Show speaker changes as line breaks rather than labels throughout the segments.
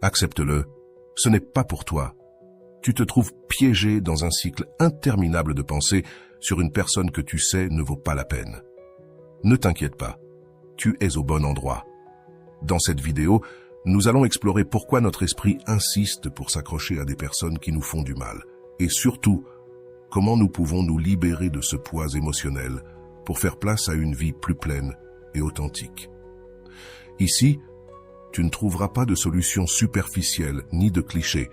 Accepte-le, ce n'est pas pour toi. Tu te trouves piégé dans un cycle interminable de pensées sur une personne que tu sais ne vaut pas la peine. Ne t'inquiète pas, tu es au bon endroit. Dans cette vidéo, nous allons explorer pourquoi notre esprit insiste pour s'accrocher à des personnes qui nous font du mal. Et surtout, comment nous pouvons nous libérer de ce poids émotionnel pour faire place à une vie plus pleine et authentique. Ici, tu ne trouveras pas de solutions superficielles ni de clichés.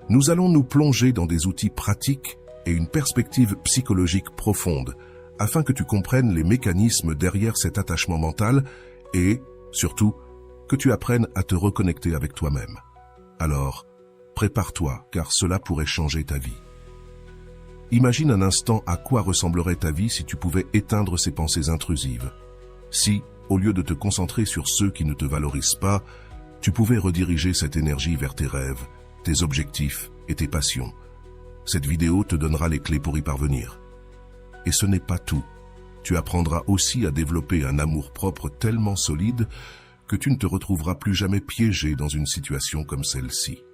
Nous allons nous plonger dans des outils pratiques et une perspective psychologique profonde afin que tu comprennes les mécanismes derrière cet attachement mental et, surtout, que tu apprennes à te reconnecter avec toi-même. Alors, prépare-toi car cela pourrait changer ta vie. Imagine un instant à quoi ressemblerait ta vie si tu pouvais éteindre ces pensées intrusives. Si, au lieu de te concentrer sur ceux qui ne te valorisent pas, tu pouvais rediriger cette énergie vers tes rêves, tes objectifs et tes passions. Cette vidéo te donnera les clés pour y parvenir. Et ce n'est pas tout. Tu apprendras aussi à développer un amour-propre tellement solide que tu ne te retrouveras plus jamais piégé dans une situation comme celle-ci.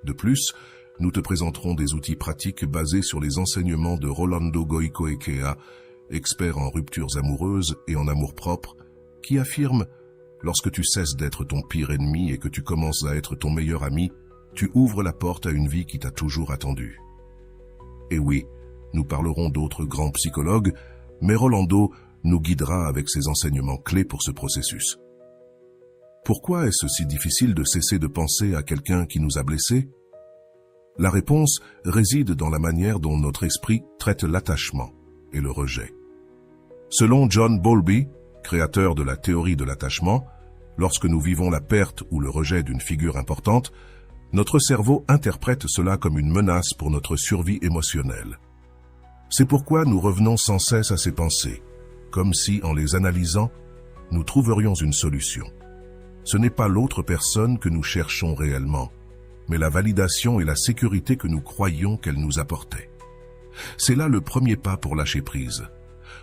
De plus, nous te présenterons des outils pratiques basés sur les enseignements de Rolando Goicoechea, expert en ruptures amoureuses et en amour-propre, qui affirme « Lorsque tu cesses d'être ton pire ennemi et que tu commences à être ton meilleur ami, tu ouvres la porte à une vie qui t'a toujours attendu. » Et oui, nous parlerons d'autres grands psychologues, mais Rolando nous guidera avec ses enseignements clés pour ce processus. Pourquoi est-ce si difficile de cesser de penser à quelqu'un qui nous a blessés? La réponse réside dans la manière dont notre esprit traite l'attachement et le rejet. Selon John Bowlby, créateur de la théorie de l'attachement, lorsque nous vivons la perte ou le rejet d'une figure importante, notre cerveau interprète cela comme une menace pour notre survie émotionnelle. C'est pourquoi nous revenons sans cesse à ces pensées, comme si, en les analysant, nous trouverions une solution. Ce n'est pas l'autre personne que nous cherchons réellement, mais la validation et la sécurité que nous croyions qu'elle nous apportait. C'est là le premier pas pour lâcher prise.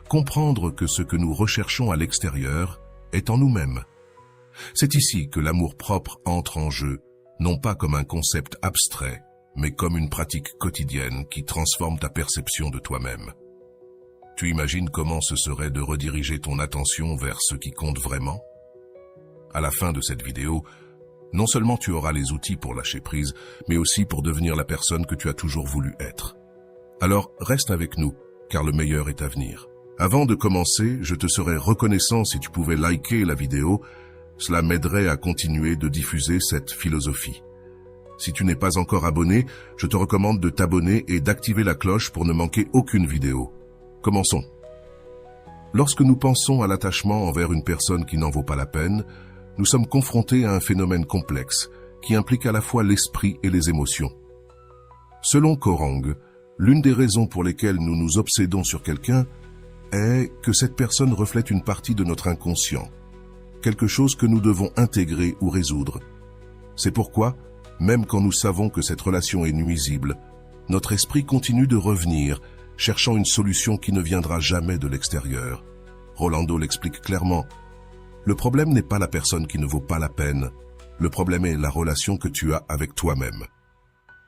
Comprendre que ce que nous recherchons à l'extérieur est en nous-mêmes. C'est ici que l'amour-propre entre en jeu, non pas comme un concept abstrait, mais comme une pratique quotidienne qui transforme ta perception de toi-même. Tu imagines comment ce serait de rediriger ton attention vers ce qui compte vraiment? À la fin de cette vidéo, non seulement tu auras les outils pour lâcher prise, mais aussi pour devenir la personne que tu as toujours voulu être. Alors, reste avec nous, car le meilleur est à venir. Avant de commencer, je te serais reconnaissant si tu pouvais liker la vidéo. Cela m'aiderait à continuer de diffuser cette philosophie. Si tu n'es pas encore abonné, je te recommande de t'abonner et d'activer la cloche pour ne manquer aucune vidéo. Commençons. Lorsque nous pensons à l'attachement envers une personne qui n'en vaut pas la peine, nous sommes confrontés à un phénomène complexe qui implique à la fois l'esprit et les émotions. Selon Korang, l'une des raisons pour lesquelles nous nous obsédons sur quelqu'un est que cette personne reflète une partie de notre inconscient, quelque chose que nous devons intégrer ou résoudre. C'est pourquoi, même quand nous savons que cette relation est nuisible, notre esprit continue de revenir, cherchant une solution qui ne viendra jamais de l'extérieur. Rolando l'explique clairement. Le problème n'est pas la personne qui ne vaut pas la peine, le problème est la relation que tu as avec toi-même.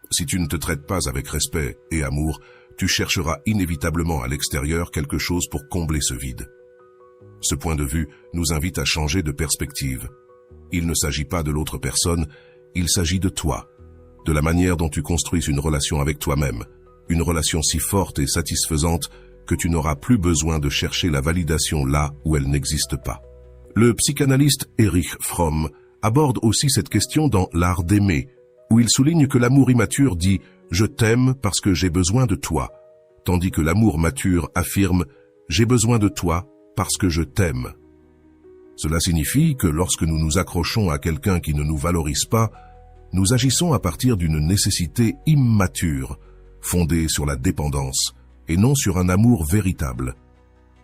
Si tu ne te traites pas avec respect et amour, tu chercheras inévitablement à l'extérieur quelque chose pour combler ce vide. Ce point de vue nous invite à changer de perspective. Il ne s'agit pas de l'autre personne, il s'agit de toi, de la manière dont tu construis une relation avec toi-même, une relation si forte et satisfaisante que tu n'auras plus besoin de chercher la validation là où elle n'existe pas. Le psychanalyste Erich Fromm aborde aussi cette question dans L'art d'aimer, où il souligne que l'amour immature dit « je t'aime parce que j'ai besoin de toi », tandis que l'amour mature affirme « j'ai besoin de toi parce que je t'aime ». Cela signifie que lorsque nous nous accrochons à quelqu'un qui ne nous valorise pas, nous agissons à partir d'une nécessité immature, fondée sur la dépendance, et non sur un amour véritable.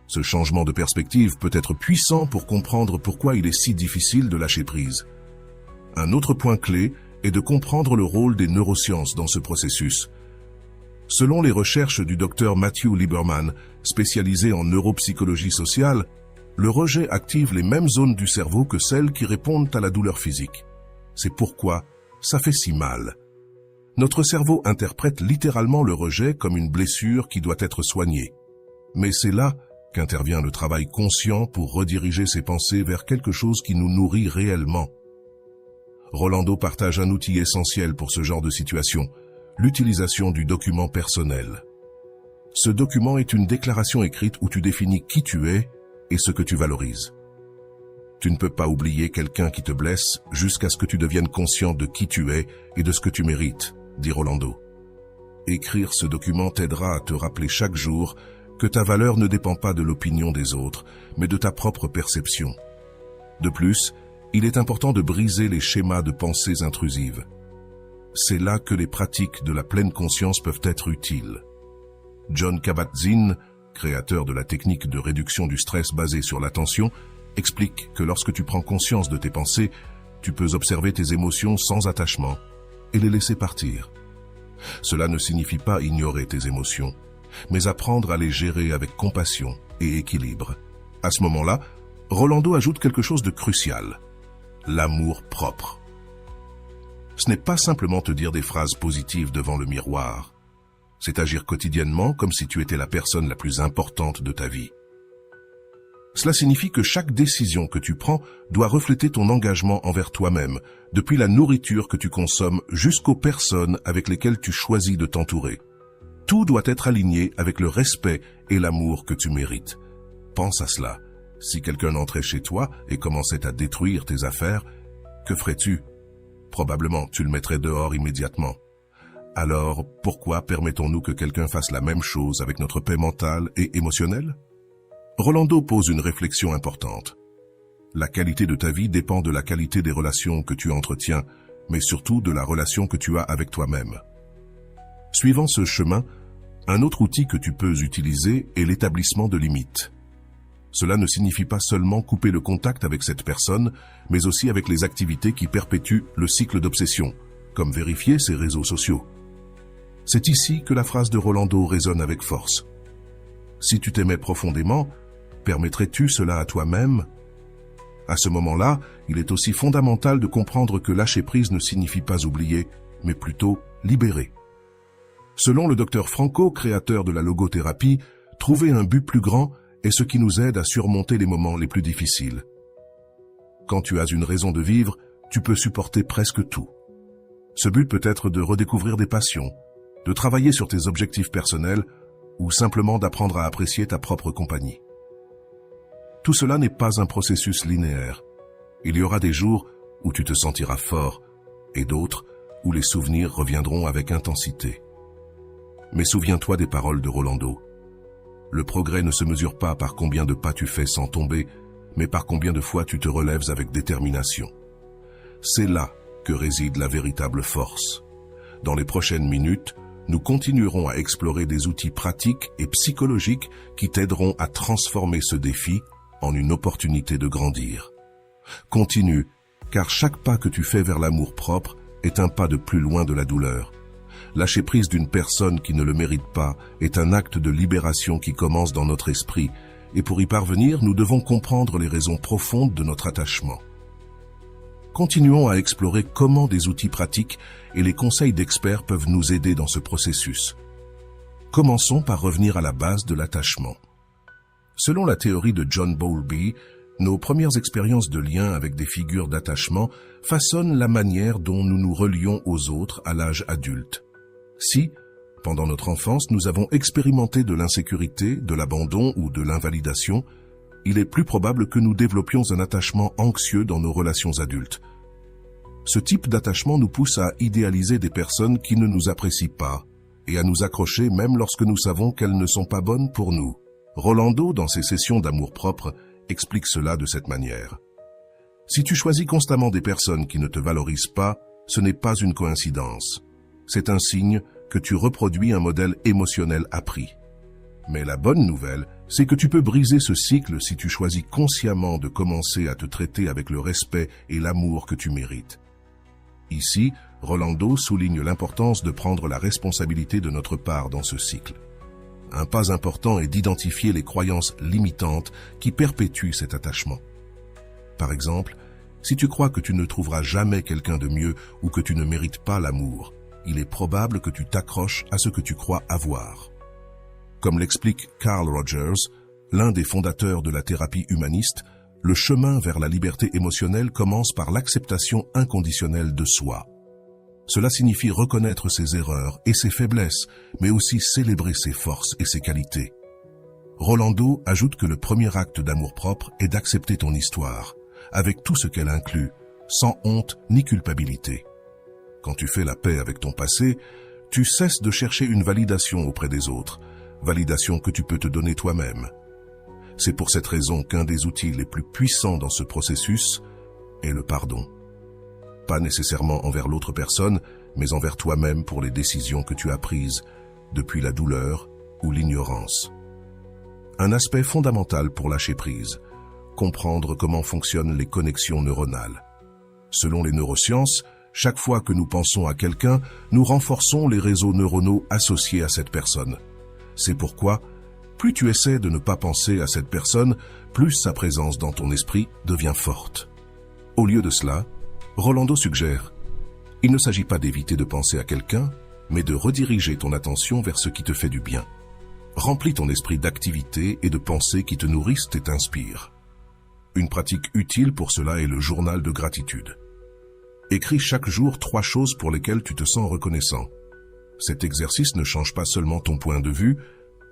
Ce changement de perspective peut être puissant pour comprendre pourquoi il est si difficile de lâcher prise. Un autre point clé est de comprendre le rôle des neurosciences dans ce processus. Selon les recherches du Dr Matthew Lieberman, spécialisé en neuropsychologie sociale, le rejet active les mêmes zones du cerveau que celles qui répondent à la douleur physique. C'est pourquoi ça fait si mal. Notre cerveau interprète littéralement le rejet comme une blessure qui doit être soignée. Mais c'est là qu'intervient le travail conscient pour rediriger ses pensées vers quelque chose qui nous nourrit réellement. Rolando partage un outil essentiel pour ce genre de situation, l'utilisation du document personnel. Ce document est une déclaration écrite où tu définis qui tu es et ce que tu valorises. Tu ne peux pas oublier quelqu'un qui te blesse jusqu'à ce que tu deviennes conscient de qui tu es et de ce que tu mérites, dit Rolando. Écrire ce document t'aidera à te rappeler chaque jour que ta valeur ne dépend pas de l'opinion des autres, mais de ta propre perception. De plus, il est important de briser les schémas de pensées intrusives. C'est là que les pratiques de la pleine conscience peuvent être utiles. Jon Kabat-Zinn, créateur de la technique de réduction du stress basée sur l'attention, explique que lorsque tu prends conscience de tes pensées, tu peux observer tes émotions sans attachement et les laisser partir. Cela ne signifie pas ignorer tes émotions, mais apprendre à les gérer avec compassion et équilibre. À ce moment-là, Rolando ajoute quelque chose de crucial, l'amour propre. Ce n'est pas simplement te dire des phrases positives devant le miroir, c'est agir quotidiennement comme si tu étais la personne la plus importante de ta vie. Cela signifie que chaque décision que tu prends doit refléter ton engagement envers toi-même, depuis la nourriture que tu consommes jusqu'aux personnes avec lesquelles tu choisis de t'entourer. Tout doit être aligné avec le respect et l'amour que tu mérites. Pense à cela. Si quelqu'un entrait chez toi et commençait à détruire tes affaires, que ferais-tu? Probablement, tu le mettrais dehors immédiatement. Alors, pourquoi permettons-nous que quelqu'un fasse la même chose avec notre paix mentale et émotionnelle? Rolando pose une réflexion importante. La qualité de ta vie dépend de la qualité des relations que tu entretiens, mais surtout de la relation que tu as avec toi-même. Suivant ce chemin, un autre outil que tu peux utiliser est l'établissement de limites. Cela ne signifie pas seulement couper le contact avec cette personne, mais aussi avec les activités qui perpétuent le cycle d'obsession, comme vérifier ses réseaux sociaux. C'est ici que la phrase de Rolando résonne avec force. Si tu t'aimais profondément, permettrais-tu cela à toi-même? À ce moment-là, il est aussi fondamental de comprendre que lâcher prise ne signifie pas oublier, mais plutôt libérer. Selon le docteur Franco, créateur de la logothérapie, trouver un but plus grand est ce qui nous aide à surmonter les moments les plus difficiles. Quand tu as une raison de vivre, tu peux supporter presque tout. Ce but peut être de redécouvrir des passions, de travailler sur tes objectifs personnels ou simplement d'apprendre à apprécier ta propre compagnie. Tout cela n'est pas un processus linéaire. Il y aura des jours où tu te sentiras fort et d'autres où les souvenirs reviendront avec intensité. Mais souviens-toi des paroles de Rolando. Le progrès ne se mesure pas par combien de pas tu fais sans tomber, mais par combien de fois tu te relèves avec détermination. C'est là que réside la véritable force. Dans les prochaines minutes, nous continuerons à explorer des outils pratiques et psychologiques qui t'aideront à transformer ce défi en une opportunité de grandir. Continue, car chaque pas que tu fais vers l'amour propre est un pas de plus loin de la douleur. Lâcher prise d'une personne qui ne le mérite pas est un acte de libération qui commence dans notre esprit, et pour y parvenir, nous devons comprendre les raisons profondes de notre attachement. Continuons à explorer comment des outils pratiques et les conseils d'experts peuvent nous aider dans ce processus. Commençons par revenir à la base de l'attachement. Selon la théorie de John Bowlby, nos premières expériences de lien avec des figures d'attachement façonnent la manière dont nous nous relions aux autres à l'âge adulte. Si, pendant notre enfance, nous avons expérimenté de l'insécurité, de l'abandon ou de l'invalidation, il est plus probable que nous développions un attachement anxieux dans nos relations adultes. Ce type d'attachement nous pousse à idéaliser des personnes qui ne nous apprécient pas et à nous accrocher même lorsque nous savons qu'elles ne sont pas bonnes pour nous. Rolando, dans ses sessions d'amour-propre, explique cela de cette manière. Si tu choisis constamment des personnes qui ne te valorisent pas, ce n'est pas une coïncidence. C'est un signe que tu reproduis un modèle émotionnel appris. Mais la bonne nouvelle, c'est que tu peux briser ce cycle si tu choisis consciemment de commencer à te traiter avec le respect et l'amour que tu mérites. Ici, Rolando souligne l'importance de prendre la responsabilité de notre part dans ce cycle. Un pas important est d'identifier les croyances limitantes qui perpétuent cet attachement. Par exemple, Si tu crois que tu ne trouveras jamais quelqu'un de mieux ou que tu ne mérites pas l'amour, il est probable que tu t'accroches à ce que tu crois avoir. Comme l'explique Carl Rogers, l'un des fondateurs de la thérapie humaniste, le chemin vers la liberté émotionnelle commence par l'acceptation inconditionnelle de soi. Cela signifie reconnaître ses erreurs et ses faiblesses, mais aussi célébrer ses forces et ses qualités. Rolando ajoute que le premier acte d'amour-propre est d'accepter ton histoire, avec tout ce qu'elle inclut, sans honte ni culpabilité. Quand tu fais la paix avec ton passé, tu cesses de chercher une validation auprès des autres, validation que tu peux te donner toi-même. C'est pour cette raison qu'un des outils les plus puissants dans ce processus est le pardon. Pas nécessairement envers l'autre personne, mais envers toi-même pour les décisions que tu as prises, depuis la douleur ou l'ignorance. Un aspect fondamental pour lâcher prise, comprendre comment fonctionnent les connexions neuronales. Selon les neurosciences, chaque fois que nous pensons à quelqu'un, nous renforçons les réseaux neuronaux associés à cette personne. C'est pourquoi, plus tu essaies de ne pas penser à cette personne, plus sa présence dans ton esprit devient forte. Au lieu de cela, Rolando suggère, il ne s'agit pas d'éviter de penser à quelqu'un, mais de rediriger ton attention vers ce qui te fait du bien. Remplis ton esprit d'activités et de pensées qui te nourrissent et t'inspirent. Une pratique utile pour cela est le journal de gratitude. Écris chaque jour 3 choses pour lesquelles tu te sens reconnaissant. Cet exercice ne change pas seulement ton point de vue,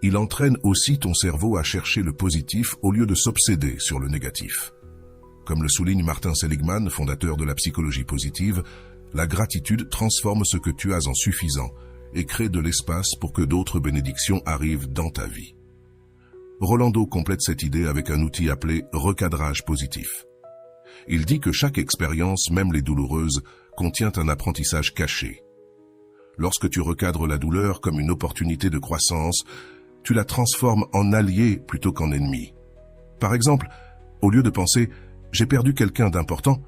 il entraîne aussi ton cerveau à chercher le positif au lieu de s'obséder sur le négatif. Comme le souligne Martin Seligman, fondateur de la psychologie positive, la gratitude transforme ce que tu as en suffisant et crée de l'espace pour que d'autres bénédictions arrivent dans ta vie. Rolando complète cette idée avec un outil appelé recadrage positif. Il dit que chaque expérience, même les douloureuses, contient un apprentissage caché. Lorsque tu recadres la douleur comme une opportunité de croissance, tu la transformes en allié plutôt qu'en ennemi. Par exemple, au lieu de penser « j'ai perdu quelqu'un d'important »,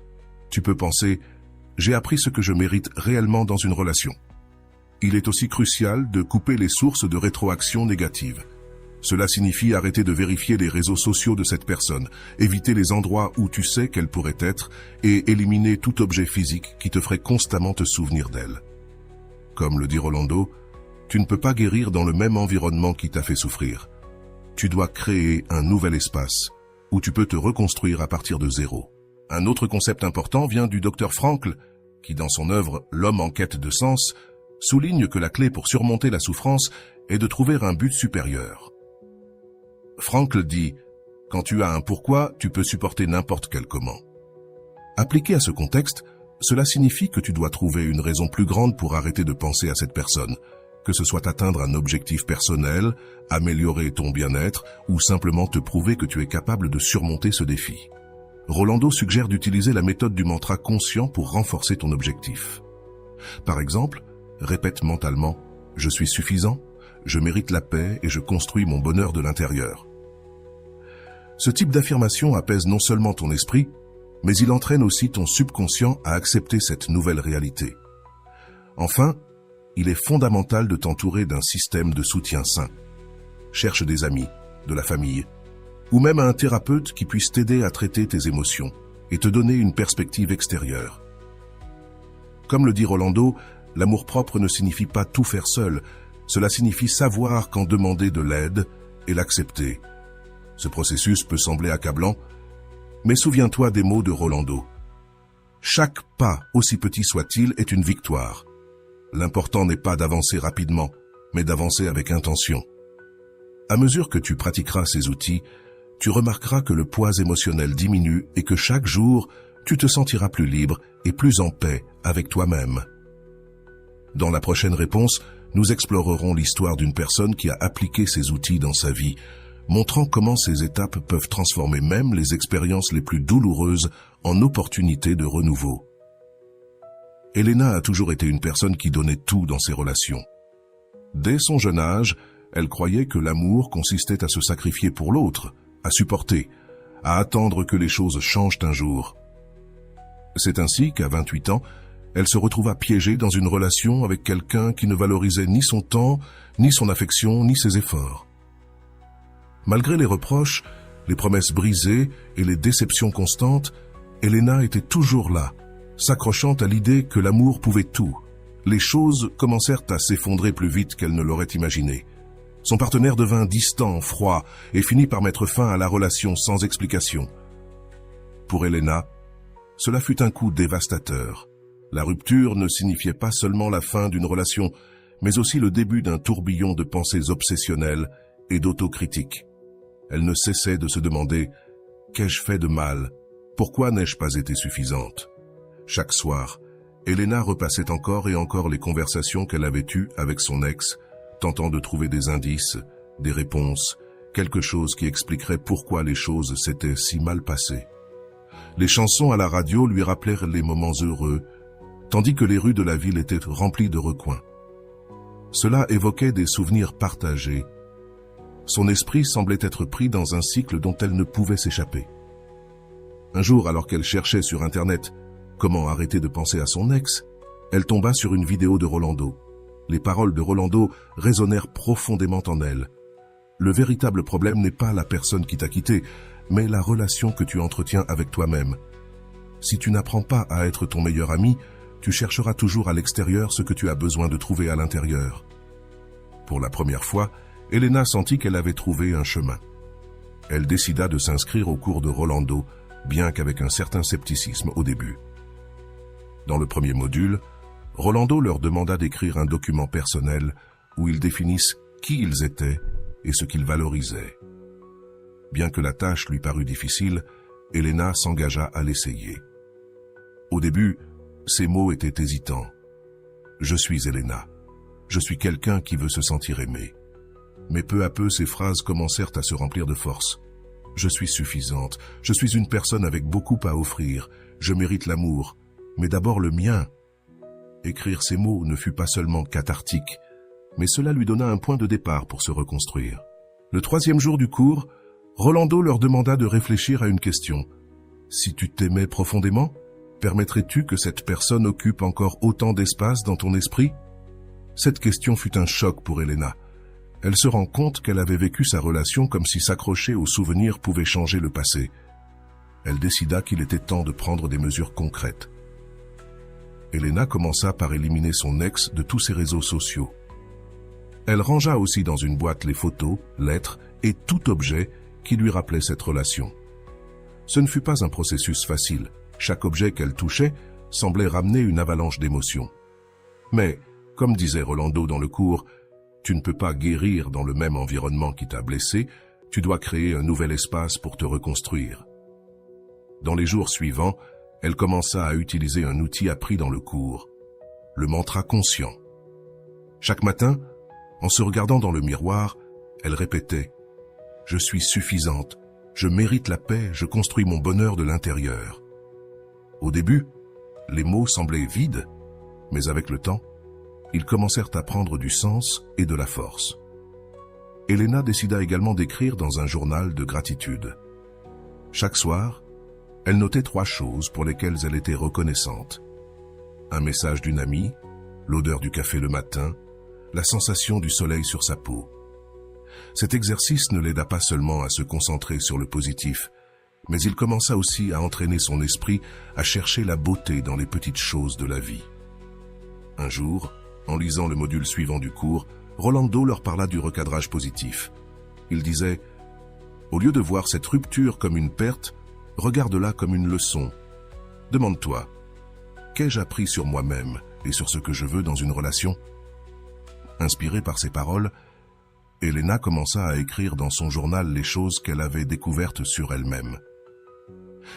tu peux penser « j'ai appris ce que je mérite réellement dans une relation ». Il est aussi crucial de couper les sources de rétroaction négative. Cela signifie arrêter de vérifier les réseaux sociaux de cette personne, éviter les endroits où tu sais qu'elle pourrait être et éliminer tout objet physique qui te ferait constamment te souvenir d'elle. Comme le dit Rolando, tu ne peux pas guérir dans le même environnement qui t'a fait souffrir. Tu dois créer un nouvel espace où tu peux te reconstruire à partir de zéro. Un autre concept important vient du Dr Frankl, qui dans son œuvre « L'homme en quête de sens » souligne que la clé pour surmonter la souffrance est de trouver un but supérieur. Frankl dit « Quand tu as un pourquoi, tu peux supporter n'importe quel comment ». Appliqué à ce contexte, cela signifie que tu dois trouver une raison plus grande pour arrêter de penser à cette personne, que ce soit atteindre un objectif personnel, améliorer ton bien-être ou simplement te prouver que tu es capable de surmonter ce défi. Rolando suggère d'utiliser la méthode du mantra conscient pour renforcer ton objectif. Par exemple, répète mentalement « Je suis suffisant, je mérite la paix et je construis mon bonheur de l'intérieur ». Ce type d'affirmation apaise non seulement ton esprit, mais il entraîne aussi ton subconscient à accepter cette nouvelle réalité. Enfin, il est fondamental de t'entourer d'un système de soutien sain. Cherche des amis, de la famille, ou même un thérapeute qui puisse t'aider à traiter tes émotions et te donner une perspective extérieure. Comme le dit Rolando, l'amour-propre ne signifie pas tout faire seul, cela signifie savoir quand demander de l'aide et l'accepter. Ce processus peut sembler accablant, mais souviens-toi des mots de Rolando. Chaque pas, aussi petit soit-il, est une victoire. L'important n'est pas d'avancer rapidement, mais d'avancer avec intention. À mesure que tu pratiqueras ces outils, tu remarqueras que le poids émotionnel diminue et que chaque jour, tu te sentiras plus libre et plus en paix avec toi-même. Dans la prochaine réponse, nous explorerons l'histoire d'une personne qui a appliqué ces outils dans sa vie, montrant comment ces étapes peuvent transformer même les expériences les plus douloureuses en opportunités de renouveau. Elena a toujours été une personne qui donnait tout dans ses relations. Dès son jeune âge, elle croyait que l'amour consistait à se sacrifier pour l'autre, à supporter, à attendre que les choses changent un jour. C'est ainsi qu'à 28 ans, elle se retrouva piégée dans une relation avec quelqu'un qui ne valorisait ni son temps, ni son affection, ni ses efforts. Malgré les reproches, les promesses brisées et les déceptions constantes, Elena était toujours là, s'accrochant à l'idée que l'amour pouvait tout. Les choses commencèrent à s'effondrer plus vite qu'elle ne l'aurait imaginé. Son partenaire devint distant, froid, et finit par mettre fin à la relation sans explication. Pour Elena, cela fut un coup dévastateur. La rupture ne signifiait pas seulement la fin d'une relation, mais aussi le début d'un tourbillon de pensées obsessionnelles et d'autocritique. Elle ne cessait de se demander « Qu'ai-je fait de mal ? Pourquoi n'ai-je pas été suffisante ?» Chaque soir, Elena repassait encore et encore les conversations qu'elle avait eues avec son ex, tentant de trouver des indices, des réponses, quelque chose qui expliquerait pourquoi les choses s'étaient si mal passées. Les chansons à la radio lui rappelèrent les moments heureux, tandis que les rues de la ville étaient remplies de recoins. Cela évoquait des souvenirs partagés. Son esprit semblait être pris dans un cycle dont elle ne pouvait s'échapper. Un jour, alors qu'elle cherchait sur Internet comment arrêter de penser à son ex, elle tomba sur une vidéo de Rolando. Les paroles de Rolando résonnèrent profondément en elle. Le véritable problème n'est pas la personne qui t'a quitté, mais la relation que tu entretiens avec toi-même. Si tu n'apprends pas à être ton meilleur ami, tu chercheras toujours à l'extérieur ce que tu as besoin de trouver à l'intérieur. Pour la première fois, Elena sentit qu'elle avait trouvé un chemin. Elle décida de s'inscrire au cours de Rolando, bien qu'avec un certain scepticisme au début. Dans le premier module, Rolando leur demanda d'écrire un document personnel où ils définissent qui ils étaient et ce qu'ils valorisaient. Bien que la tâche lui parût difficile, Elena s'engagea à l'essayer. Au début, ses mots étaient hésitants. « Je suis Elena. Je suis quelqu'un qui veut se sentir aimé. » Mais peu à peu, ces phrases commencèrent à se remplir de force. « Je suis suffisante. Je suis une personne avec beaucoup à offrir. Je mérite l'amour. Mais d'abord le mien. » Écrire ces mots ne fut pas seulement cathartique, mais cela lui donna un point de départ pour se reconstruire. Le troisième jour du cours, Rolando leur demanda de réfléchir à une question. Si tu t'aimais profondément, permettrais-tu que cette personne occupe encore autant d'espace dans ton esprit? Cette question fut un choc pour Elena. Elle se rend compte qu'elle avait vécu sa relation comme si s'accrocher aux souvenirs pouvait changer le passé. Elle décida qu'il était temps de prendre des mesures concrètes. Elena commença par éliminer son ex de tous ses réseaux sociaux. Elle rangea aussi dans une boîte les photos, lettres et tout objet qui lui rappelait cette relation. Ce ne fut pas un processus facile. Chaque objet qu'elle touchait semblait ramener une avalanche d'émotions. Mais, comme disait Rolando dans le cours, tu ne peux pas guérir dans le même environnement qui t'a blessé, tu dois créer un nouvel espace pour te reconstruire. Dans les jours suivants, elle commença à utiliser un outil appris dans le cours, le mantra conscient. Chaque matin, en se regardant dans le miroir, elle répétait « Je suis suffisante, je mérite la paix, je construis mon bonheur de l'intérieur. » Au début, les mots semblaient vides, mais avec le temps, ils commencèrent à prendre du sens et de la force. Elena décida également d'écrire dans un journal de gratitude. Chaque soir, elle notait 3 choses pour lesquelles elle était reconnaissante. Un message d'une amie, l'odeur du café le matin, la sensation du soleil sur sa peau. Cet exercice ne l'aida pas seulement à se concentrer sur le positif, mais il commença aussi à entraîner son esprit à chercher la beauté dans les petites choses de la vie. Un jour, en lisant le module suivant du cours, Rolando leur parla du recadrage positif. Il disait « Au lieu de voir cette rupture comme une perte, regarde-la comme une leçon. Demande-toi, qu'ai-je appris sur moi-même et sur ce que je veux dans une relation ?» Inspirée par ces paroles, Elena commença à écrire dans son journal les choses qu'elle avait découvertes sur elle-même.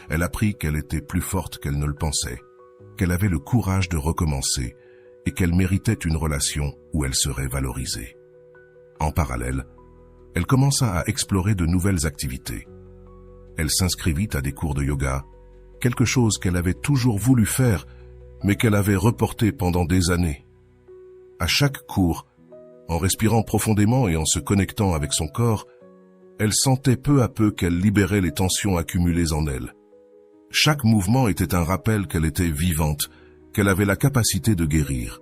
Elle apprit qu'elle était plus forte qu'elle ne le pensait, qu'elle avait le courage de recommencer et qu'elle méritait une relation où elle serait valorisée. En parallèle, elle commença à explorer de nouvelles activités. Elle s'inscrivit à des cours de yoga, quelque chose qu'elle avait toujours voulu faire, mais qu'elle avait reporté pendant des années. À chaque cours, en respirant profondément et en se connectant avec son corps, elle sentait peu à peu qu'elle libérait les tensions accumulées en elle. Chaque mouvement était un rappel qu'elle était vivante, qu'elle avait la capacité de guérir.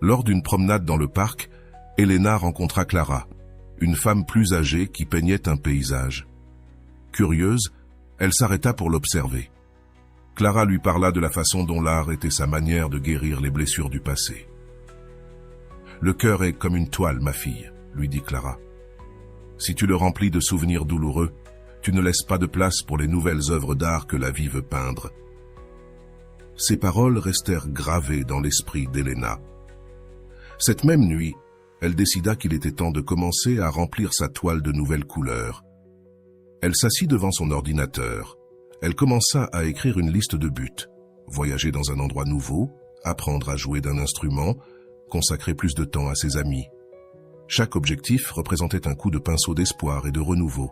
Lors d'une promenade dans le parc, Elena rencontra Clara, une femme plus âgée qui peignait un paysage. Curieuse, elle s'arrêta pour l'observer. Clara lui parla de la façon dont l'art était sa manière de guérir les blessures du passé. « Le cœur est comme une toile, ma fille, » lui dit Clara. « Si tu le remplis de souvenirs douloureux, tu ne laisses pas de place pour les nouvelles œuvres d'art que la vie veut peindre. » Ces paroles restèrent gravées dans l'esprit d'Elena. Cette même nuit, elle décida qu'il était temps de commencer à remplir sa toile de nouvelles couleurs. Elle s'assit devant son ordinateur. Elle commença à écrire une liste de buts. Voyager dans un endroit nouveau, apprendre à jouer d'un instrument, consacrer plus de temps à ses amis. Chaque objectif représentait un coup de pinceau d'espoir et de renouveau.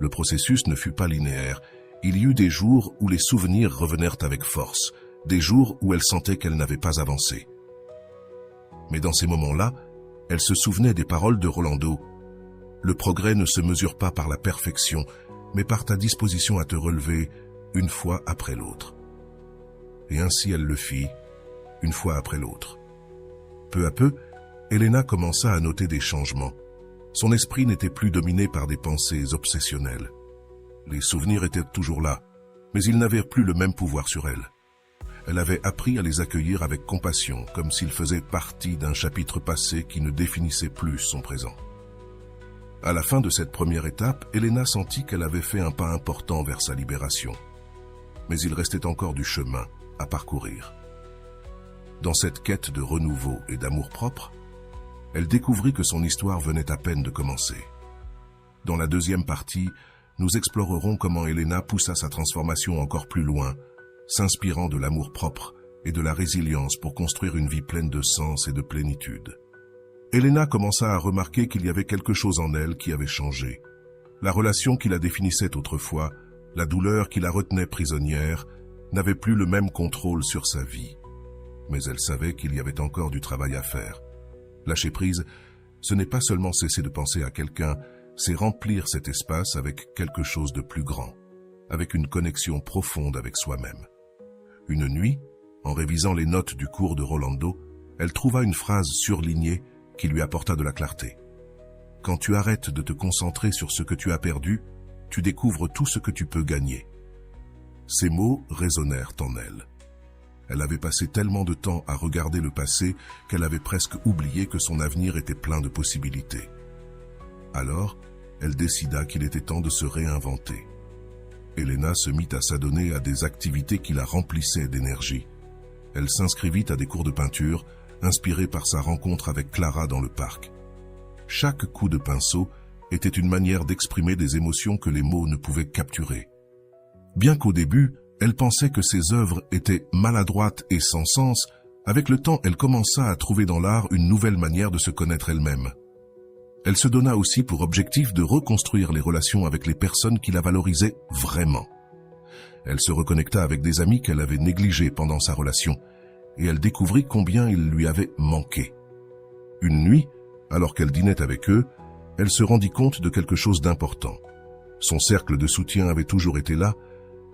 Le processus ne fut pas linéaire. Il y eut des jours où les souvenirs revenèrent avec force, des jours où elle sentait qu'elle n'avait pas avancé. Mais dans ces moments-là, elle se souvenait des paroles de Rolando. Le progrès ne se mesure pas par la perfection, mais par ta disposition à te relever une fois après l'autre. Et ainsi elle le fit, une fois après l'autre. Peu à peu, Elena commença à noter des changements. Son esprit n'était plus dominé par des pensées obsessionnelles. Les souvenirs étaient toujours là, mais ils n'avaient plus le même pouvoir sur elle. Elle avait appris à les accueillir avec compassion, comme s'ils faisaient partie d'un chapitre passé qui ne définissait plus son présent. À la fin de cette première étape, Elena sentit qu'elle avait fait un pas important vers sa libération. Mais il restait encore du chemin à parcourir. Dans cette quête de renouveau et d'amour-propre, elle découvrit que son histoire venait à peine de commencer. Dans la deuxième partie, nous explorerons comment Elena poussa sa transformation encore plus loin, s'inspirant de l'amour-propre et de la résilience pour construire une vie pleine de sens et de plénitude. Elena commença à remarquer qu'il y avait quelque chose en elle qui avait changé. La relation qui la définissait autrefois, la douleur qui la retenait prisonnière, n'avait plus le même contrôle sur sa vie. Mais elle savait qu'il y avait encore du travail à faire. Lâcher prise, ce n'est pas seulement cesser de penser à quelqu'un, c'est remplir cet espace avec quelque chose de plus grand, avec une connexion profonde avec soi-même. Une nuit, en révisant les notes du cours de Rolando, elle trouva une phrase surlignée qui lui apporta de la clarté. Quand tu arrêtes de te concentrer sur ce que tu as perdu, tu découvres tout ce que tu peux gagner. Ces mots résonnèrent en elle. Elle avait passé tellement de temps à regarder le passé qu'elle avait presque oublié que son avenir était plein de possibilités. Alors, elle décida qu'il était temps de se réinventer. Elena se mit à s'adonner à des activités qui la remplissaient d'énergie. Elle s'inscrivit à des cours de peinture, inspirée par sa rencontre avec Clara dans le parc. Chaque coup de pinceau était une manière d'exprimer des émotions que les mots ne pouvaient capturer. Bien qu'au début, elle pensait que ses œuvres étaient maladroites et sans sens, avec le temps, elle commença à trouver dans l'art une nouvelle manière de se connaître elle-même. Elle se donna aussi pour objectif de reconstruire les relations avec les personnes qui la valorisaient vraiment. Elle se reconnecta avec des amis qu'elle avait négligés pendant sa relation, et elle découvrit combien ils lui avaient manqué. Une nuit, alors qu'elle dînait avec eux, elle se rendit compte de quelque chose d'important. Son cercle de soutien avait toujours été là,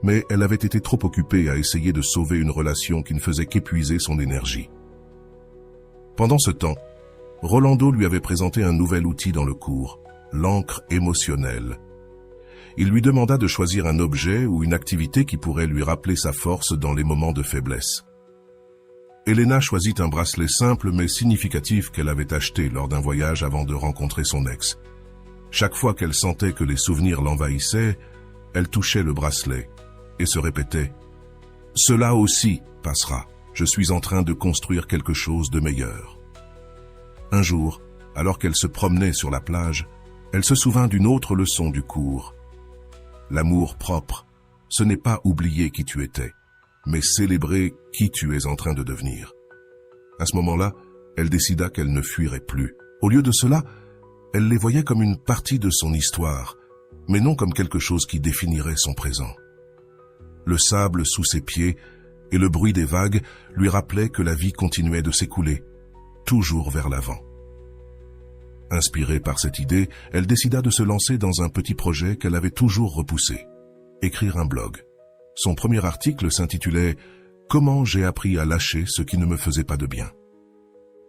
mais elle avait été trop occupée à essayer de sauver une relation qui ne faisait qu'épuiser son énergie. Pendant ce temps, Rolando lui avait présenté un nouvel outil dans le cours, l'encre émotionnelle. Il lui demanda de choisir un objet ou une activité qui pourrait lui rappeler sa force dans les moments de faiblesse. Elena choisit un bracelet simple mais significatif qu'elle avait acheté lors d'un voyage avant de rencontrer son ex. Chaque fois qu'elle sentait que les souvenirs l'envahissaient, elle touchait le bracelet et se répétait « Cela aussi passera, je suis en train de construire quelque chose de meilleur. » Un jour, alors qu'elle se promenait sur la plage, elle se souvint d'une autre leçon du cours. L'amour propre, ce n'est pas oublier qui tu étais, mais célébrer qui tu es en train de devenir. À ce moment-là, elle décida qu'elle ne fuirait plus. Au lieu de cela, elle les voyait comme une partie de son histoire, mais non comme quelque chose qui définirait son présent. Le sable sous ses pieds et le bruit des vagues lui rappelaient que la vie continuait de s'écouler, toujours vers l'avant. Inspirée par cette idée, elle décida de se lancer dans un petit projet qu'elle avait toujours repoussé, écrire un blog. Son premier article s'intitulait « Comment j'ai appris à lâcher ce qui ne me faisait pas de bien ».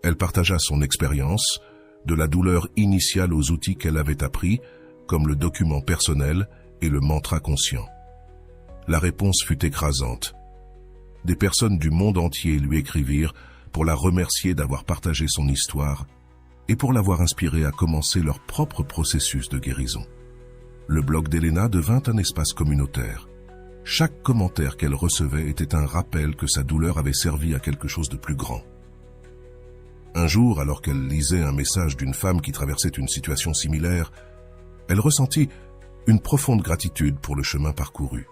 Elle partagea son expérience, de la douleur initiale aux outils qu'elle avait appris, comme le document personnel et le mantra conscient. La réponse fut écrasante. Des personnes du monde entier lui écrivirent pour la remercier d'avoir partagé son histoire et pour l'avoir inspirée à commencer leur propre processus de guérison. Le blog d'Elena devint un espace communautaire. Chaque commentaire qu'elle recevait était un rappel que sa douleur avait servi à quelque chose de plus grand. Un jour, alors qu'elle lisait un message d'une femme qui traversait une situation similaire, elle ressentit une profonde gratitude pour le chemin parcouru.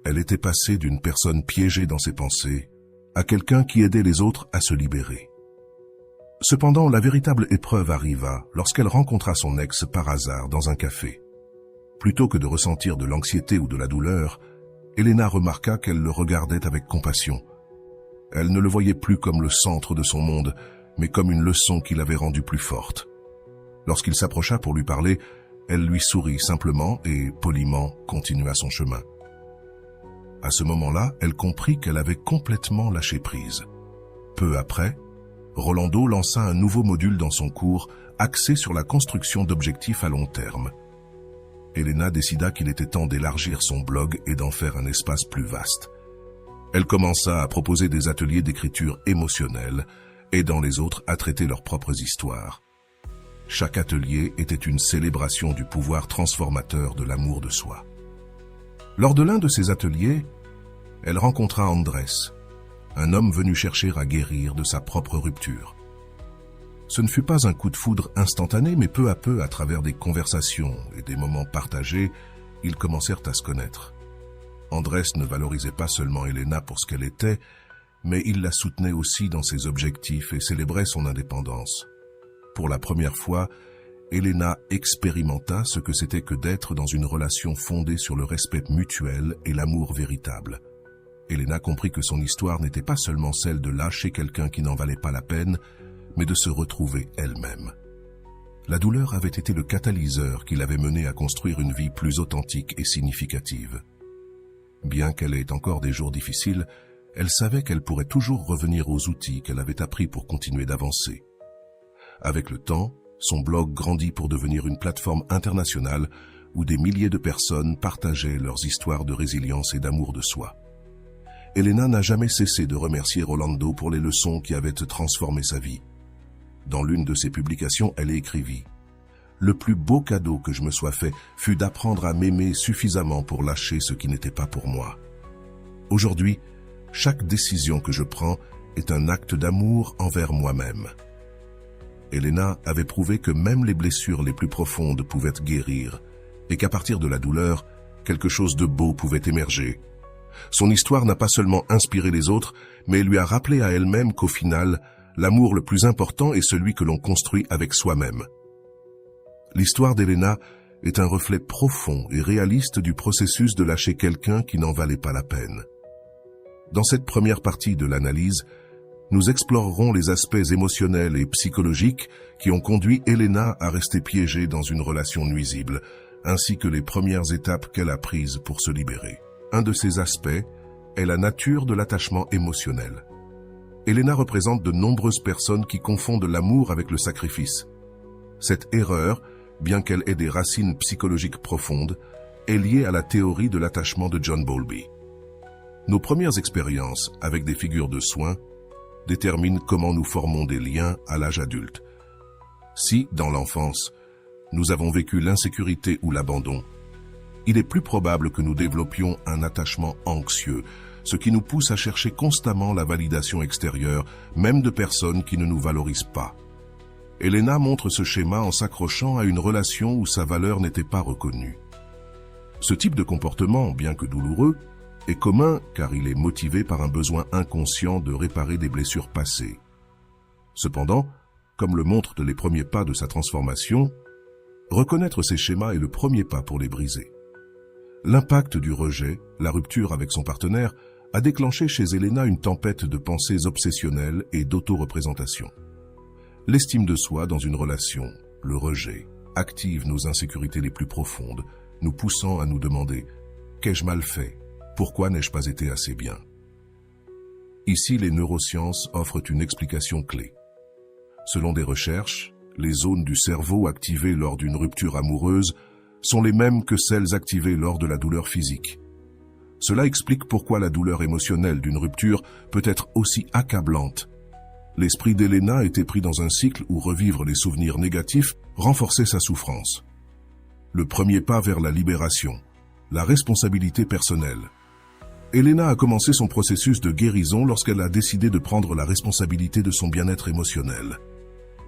Elle était passée d'une personne piégée dans ses pensées à quelqu'un qui aidait les autres à se libérer. Cependant, la véritable épreuve arriva lorsqu'elle rencontra son ex par hasard dans un café. Plutôt que de ressentir de l'anxiété ou de la douleur, Elena remarqua qu'elle le regardait avec compassion. Elle ne le voyait plus comme le centre de son monde, mais comme une leçon qui l'avait rendue plus forte. Lorsqu'il s'approcha pour lui parler, elle lui sourit simplement et, poliment, continua son chemin. À ce moment-là, elle comprit qu'elle avait complètement lâché prise. Peu après, Rolando lança un nouveau module dans son cours axé sur la construction d'objectifs à long terme. Elena décida qu'il était temps d'élargir son blog et d'en faire un espace plus vaste. Elle commença à proposer des ateliers d'écriture émotionnelle, aidant les autres à traiter leurs propres histoires. Chaque atelier était une célébration du pouvoir transformateur de l'amour de soi. Lors de l'un de ces ateliers, elle rencontra Andrés, un homme venu chercher à guérir de sa propre rupture. Ce ne fut pas un coup de foudre instantané, mais peu à peu, à travers des conversations et des moments partagés, ils commencèrent à se connaître. Andrés ne valorisait pas seulement Elena pour ce qu'elle était, mais il la soutenait aussi dans ses objectifs et célébrait son indépendance. Pour la première fois, Elena expérimenta ce que c'était que d'être dans une relation fondée sur le respect mutuel et l'amour véritable. Elena comprit que son histoire n'était pas seulement celle de lâcher quelqu'un qui n'en valait pas la peine, mais de se retrouver elle-même. La douleur avait été le catalyseur qui l'avait menée à construire une vie plus authentique et significative. Bien qu'elle ait encore des jours difficiles, elle savait qu'elle pourrait toujours revenir aux outils qu'elle avait appris pour continuer d'avancer. Avec le temps, son blog grandit pour devenir une plateforme internationale où des milliers de personnes partageaient leurs histoires de résilience et d'amour de soi. Elena n'a jamais cessé de remercier Rolando pour les leçons qui avaient transformé sa vie. Dans l'une de ses publications, elle écrivit « Le plus beau cadeau que je me sois fait fut d'apprendre à m'aimer suffisamment pour lâcher ce qui n'était pas pour moi. Aujourd'hui, chaque décision que je prends est un acte d'amour envers moi-même. » Elena avait prouvé que même les blessures les plus profondes pouvaient guérir et qu'à partir de la douleur, quelque chose de beau pouvait émerger. Son histoire n'a pas seulement inspiré les autres, mais lui a rappelé à elle-même qu'au final, l'amour le plus important est celui que l'on construit avec soi-même. L'histoire d'Elena est un reflet profond et réaliste du processus de lâcher quelqu'un qui n'en valait pas la peine. Dans cette première partie de l'analyse, nous explorerons les aspects émotionnels et psychologiques qui ont conduit Elena à rester piégée dans une relation nuisible, ainsi que les premières étapes qu'elle a prises pour se libérer. Un de ces aspects est la nature de l'attachement émotionnel. Elena représente de nombreuses personnes qui confondent l'amour avec le sacrifice. Cette erreur, bien qu'elle ait des racines psychologiques profondes, est liée à la théorie de l'attachement de John Bowlby. Nos premières expériences avec des figures de soins déterminent comment nous formons des liens à l'âge adulte. Si, dans l'enfance, nous avons vécu l'insécurité ou l'abandon, il est plus probable que nous développions un attachement anxieux, ce qui nous pousse à chercher constamment la validation extérieure, même de personnes qui ne nous valorisent pas. Elena montre ce schéma en s'accrochant à une relation où sa valeur n'était pas reconnue. Ce type de comportement, bien que douloureux, est commun car il est motivé par un besoin inconscient de réparer des blessures passées. Cependant, comme le montrent les premiers pas de sa transformation, reconnaître ces schémas est le premier pas pour les briser. L'impact du rejet, la rupture avec son partenaire, a déclenché chez Elena une tempête de pensées obsessionnelles et d'auto-représentation. L'estime de soi dans une relation, le rejet, active nos insécurités les plus profondes, nous poussant à nous demander « Qu'ai-je mal fait ? Pourquoi n'ai-je pas été assez bien ?» Ici, les neurosciences offrent une explication clé. Selon des recherches, les zones du cerveau activées lors d'une rupture amoureuse sont les mêmes que celles activées lors de la douleur physique. Cela explique pourquoi la douleur émotionnelle d'une rupture peut être aussi accablante. L'esprit d'Elena était pris dans un cycle où revivre les souvenirs négatifs renforçait sa souffrance. Le premier pas vers la libération, la responsabilité personnelle. Elena a commencé son processus de guérison lorsqu'elle a décidé de prendre la responsabilité de son bien-être émotionnel.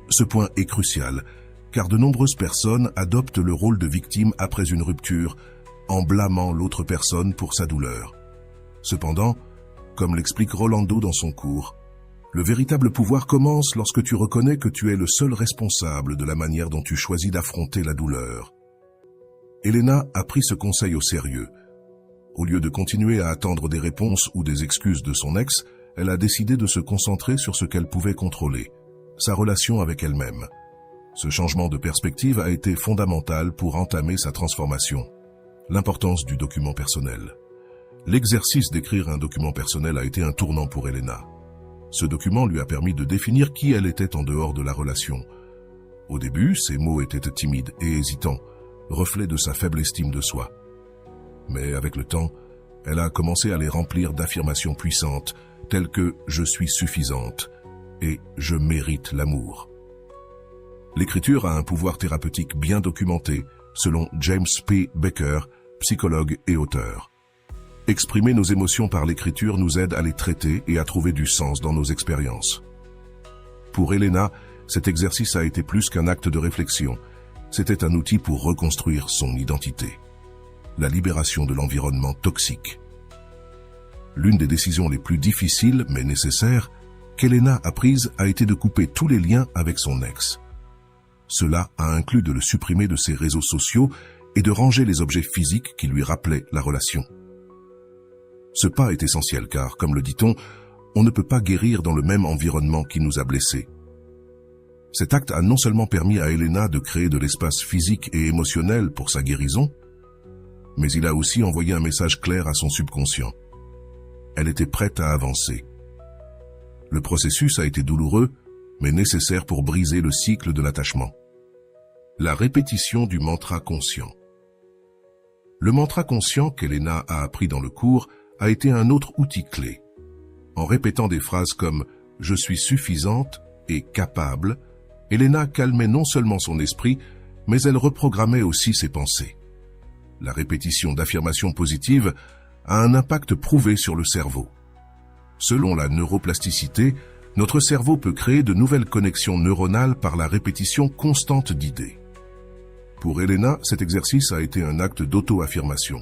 Ce point est crucial, car de nombreuses personnes adoptent le rôle de victime après une rupture, en blâmant l'autre personne pour sa douleur. Cependant, comme l'explique Rolando dans son cours, le véritable pouvoir commence lorsque tu reconnais que tu es le seul responsable de la manière dont tu choisis d'affronter la douleur. Elena a pris ce conseil au sérieux. Au lieu de continuer à attendre des réponses ou des excuses de son ex, elle a décidé de se concentrer sur ce qu'elle pouvait contrôler, sa relation avec elle-même. Ce changement de perspective a été fondamental pour entamer sa transformation. L'importance du document personnel. L'exercice d'écrire un document personnel a été un tournant pour Elena. Ce document lui a permis de définir qui elle était en dehors de la relation. Au début, ses mots étaient timides et hésitants, reflet de sa faible estime de soi. Mais avec le temps, elle a commencé à les remplir d'affirmations puissantes, telles que « je suis suffisante » et « je mérite l'amour ». L'écriture a un pouvoir thérapeutique bien documenté, selon James P. Becker, psychologue et auteur. Exprimer nos émotions par l'écriture nous aide à les traiter et à trouver du sens dans nos expériences. Pour Elena, cet exercice a été plus qu'un acte de réflexion. C'était un outil pour reconstruire son identité. La libération de l'environnement toxique. L'une des décisions les plus difficiles, mais nécessaires, qu'Elena a prise a été de couper tous les liens avec son ex. Cela a inclus de le supprimer de ses réseaux sociaux et de ranger les objets physiques qui lui rappelaient la relation. Ce pas est essentiel car, comme le dit-on, on ne peut pas guérir dans le même environnement qui nous a blessés. Cet acte a non seulement permis à Elena de créer de l'espace physique et émotionnel pour sa guérison, mais il a aussi envoyé un message clair à son subconscient. Elle était prête à avancer. Le processus a été douloureux, mais nécessaire pour briser le cycle de l'attachement. La répétition du mantra conscient. Le mantra conscient qu'Elena a appris dans le cours a été un autre outil clé. En répétant des phrases comme « je suis suffisante » et « capable », Elena calmait non seulement son esprit, mais elle reprogrammait aussi ses pensées. La répétition d'affirmations positives a un impact prouvé sur le cerveau. Selon la neuroplasticité, notre cerveau peut créer de nouvelles connexions neuronales par la répétition constante d'idées. Pour Elena, cet exercice a été un acte d'auto-affirmation.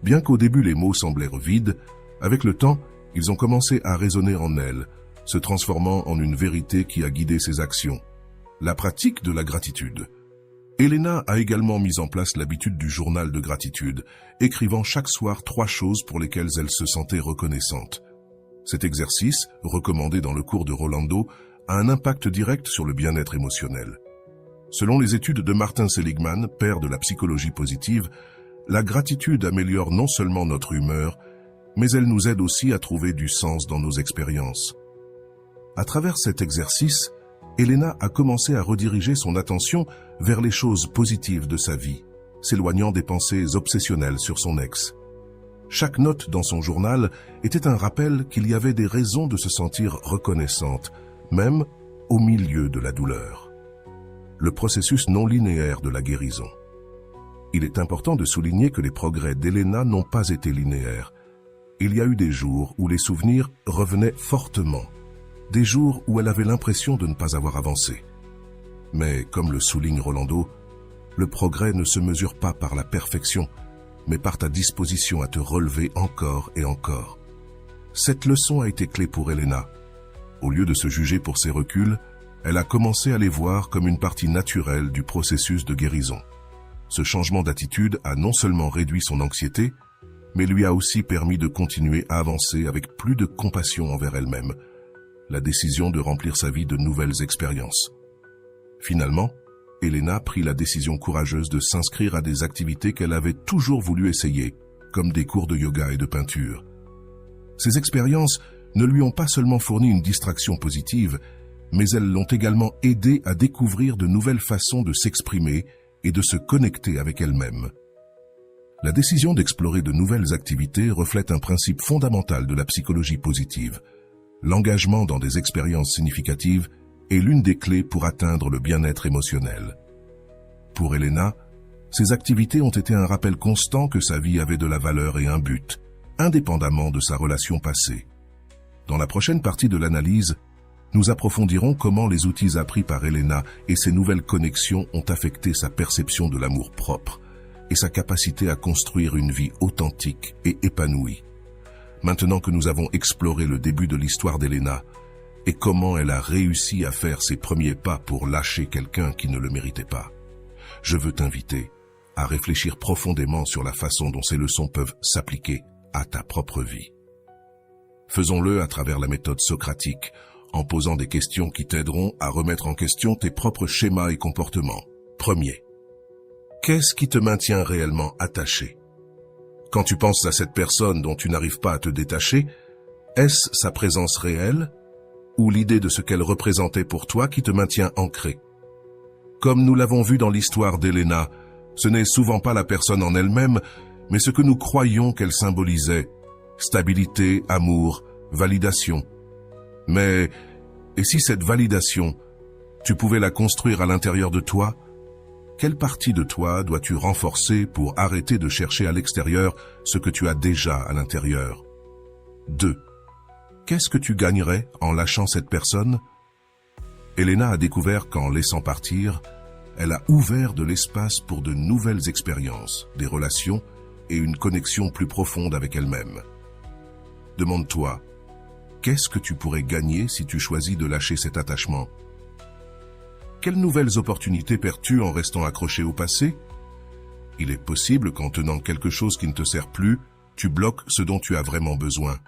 Bien qu'au début les mots semblèrent vides, avec le temps, ils ont commencé à résonner en elle, se transformant en une vérité qui a guidé ses actions. La pratique de la gratitude. Elena a également mis en place l'habitude du journal de gratitude, écrivant chaque soir 3 choses pour lesquelles elle se sentait reconnaissante. Cet exercice, recommandé dans le cours de Rolando, a un impact direct sur le bien-être émotionnel. Selon les études de Martin Seligman, père de la psychologie positive, la gratitude améliore non seulement notre humeur, mais elle nous aide aussi à trouver du sens dans nos expériences. À travers cet exercice, Elena a commencé à rediriger son attention vers les choses positives de sa vie, s'éloignant des pensées obsessionnelles sur son ex. Chaque note dans son journal était un rappel qu'il y avait des raisons de se sentir reconnaissante, même au milieu de la douleur. Le processus non linéaire de la guérison. Il est important de souligner que les progrès d'Elena n'ont pas été linéaires. Il y a eu des jours où les souvenirs revenaient fortement, des jours où elle avait l'impression de ne pas avoir avancé. Mais, comme le souligne Rolando, le progrès ne se mesure pas par la perfection, mais par ta disposition à te relever encore et encore. Cette leçon a été clé pour Elena. Au lieu de se juger pour ses reculs, elle a commencé à les voir comme une partie naturelle du processus de guérison. Ce changement d'attitude a non seulement réduit son anxiété, mais lui a aussi permis de continuer à avancer avec plus de compassion envers elle-même, la décision de remplir sa vie de nouvelles expériences. Finalement, Elena prit la décision courageuse de s'inscrire à des activités qu'elle avait toujours voulu essayer, comme des cours de yoga et de peinture. Ces expériences ne lui ont pas seulement fourni une distraction positive, mais elles l'ont également aidée à découvrir de nouvelles façons de s'exprimer et de se connecter avec elle-même. La décision d'explorer de nouvelles activités reflète un principe fondamental de la psychologie positive. L'engagement dans des expériences significatives est l'une des clés pour atteindre le bien-être émotionnel. Pour Elena, ces activités ont été un rappel constant que sa vie avait de la valeur et un but, indépendamment de sa relation passée. Dans la prochaine partie de l'analyse, nous approfondirons comment les outils appris par Elena et ses nouvelles connexions ont affecté sa perception de l'amour propre et sa capacité à construire une vie authentique et épanouie. Maintenant que nous avons exploré le début de l'histoire d'Elena et comment elle a réussi à faire ses premiers pas pour lâcher quelqu'un qui ne le méritait pas, je veux t'inviter à réfléchir profondément sur la façon dont ces leçons peuvent s'appliquer à ta propre vie. Faisons-le à travers la méthode socratique, en posant des questions qui t'aideront à remettre en question tes propres schémas et comportements. Premier. Qu'est-ce qui te maintient réellement attaché? Quand tu penses à cette personne dont tu n'arrives pas à te détacher, est-ce sa présence réelle ou l'idée de ce qu'elle représentait pour toi qui te maintient ancré? Comme nous l'avons vu dans l'histoire d'Elena, ce n'est souvent pas la personne en elle-même, mais ce que nous croyons qu'elle symbolisait. Stabilité, amour, validation. Mais, et si cette validation, tu pouvais la construire à l'intérieur de toi? Quelle partie de toi dois-tu renforcer pour arrêter de chercher à l'extérieur ce que tu as déjà à l'intérieur? 2. Qu'est-ce que tu gagnerais en lâchant cette personne? Elena a découvert qu'en laissant partir, elle a ouvert de l'espace pour de nouvelles expériences, des relations et une connexion plus profonde avec elle-même. Demande-toi, qu'est-ce que tu pourrais gagner si tu choisis de lâcher cet attachement? Quelles nouvelles opportunités perds-tu en restant accroché au passé? Il est possible qu'en tenant quelque chose qui ne te sert plus, tu bloques ce dont tu as vraiment besoin.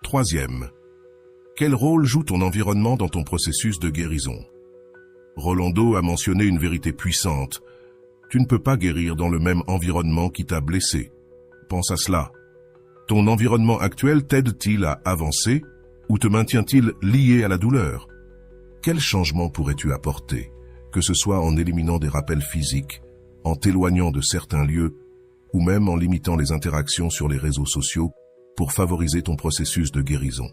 3. Quel rôle joue ton environnement dans ton processus de guérison? Rolando a mentionné une vérité puissante. Tu ne peux pas guérir dans le même environnement qui t'a blessé. Pense à cela. Ton environnement actuel t'aide-t-il à avancer ou te maintient-il lié à la douleur? Quel changement pourrais-tu apporter, que ce soit en éliminant des rappels physiques, en t'éloignant de certains lieux, ou même en limitant les interactions sur les réseaux sociaux pour favoriser ton processus de guérison?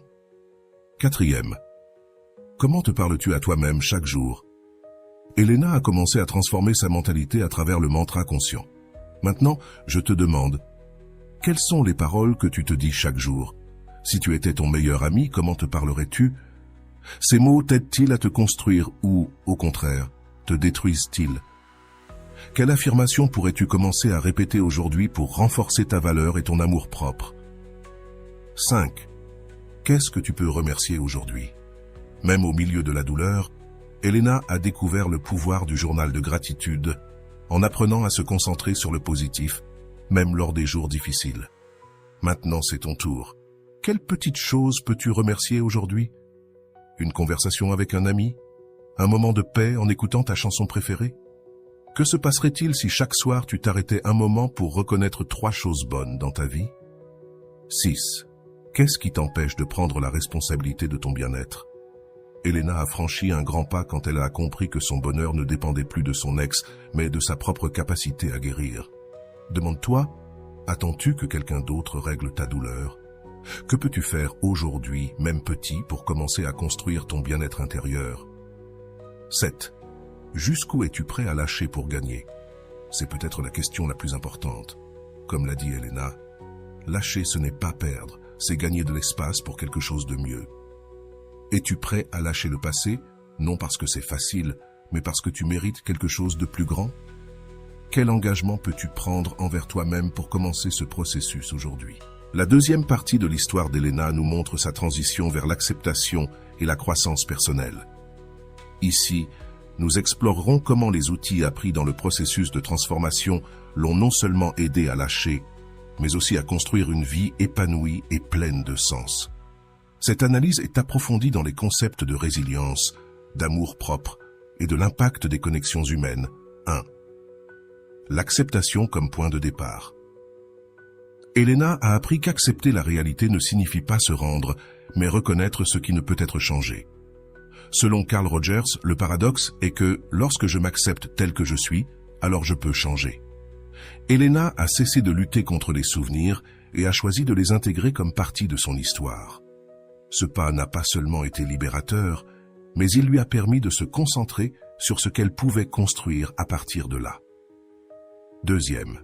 4. Comment te parles-tu à toi-même chaque jour? Elena a commencé à transformer sa mentalité à travers le mantra conscient. Maintenant, je te demande, quelles sont les paroles que tu te dis chaque jour? Si tu étais ton meilleur ami, comment te parlerais-tu? Ces mots t'aident-ils à te construire ou, au contraire, te détruisent-ils? Quelle affirmation pourrais-tu commencer à répéter aujourd'hui pour renforcer ta valeur et ton amour-propre? 5. Qu'est-ce que tu peux remercier aujourd'hui? Même au milieu de la douleur, Elena a découvert le pouvoir du journal de gratitude en apprenant à se concentrer sur le positif, même lors des jours difficiles. Maintenant, c'est ton tour. Quelle petite chose peux-tu remercier aujourd'hui? Une conversation avec un ami? Un moment de paix en écoutant ta chanson préférée? Que se passerait-il si chaque soir tu t'arrêtais un moment pour reconnaître 3 choses bonnes dans ta vie? 6. Qu'est-ce qui t'empêche de prendre la responsabilité de ton bien-être? Elena a franchi un grand pas quand elle a compris que son bonheur ne dépendait plus de son ex, mais de sa propre capacité à guérir. Demande-toi, attends-tu que quelqu'un d'autre règle ta douleur? Que peux-tu faire aujourd'hui, même petit, pour commencer à construire ton bien-être intérieur? 7. Jusqu'où es-tu prêt à lâcher pour gagner? C'est peut-être la question la plus importante. Comme l'a dit Elena, lâcher ce n'est pas perdre, c'est gagner de l'espace pour quelque chose de mieux. Es-tu prêt à lâcher le passé, non parce que c'est facile, mais parce que tu mérites quelque chose de plus grand? Quel engagement peux-tu prendre envers toi-même pour commencer ce processus aujourd'hui? La deuxième partie de l'histoire d'Elena nous montre sa transition vers l'acceptation et la croissance personnelle. Ici, nous explorerons comment les outils appris dans le processus de transformation l'ont non seulement aidé à lâcher, mais aussi à construire une vie épanouie et pleine de sens. Cette analyse est approfondie dans les concepts de résilience, d'amour propre et de l'impact des connexions humaines. 1. L'acceptation comme point de départ. Elena a appris qu'accepter la réalité ne signifie pas se rendre, mais reconnaître ce qui ne peut être changé. Selon Carl Rogers, le paradoxe est que lorsque je m'accepte tel que je suis, alors je peux changer. Elena a cessé de lutter contre les souvenirs et a choisi de les intégrer comme partie de son histoire. Ce pas n'a pas seulement été libérateur, mais il lui a permis de se concentrer sur ce qu'elle pouvait construire à partir de là. Deuxième,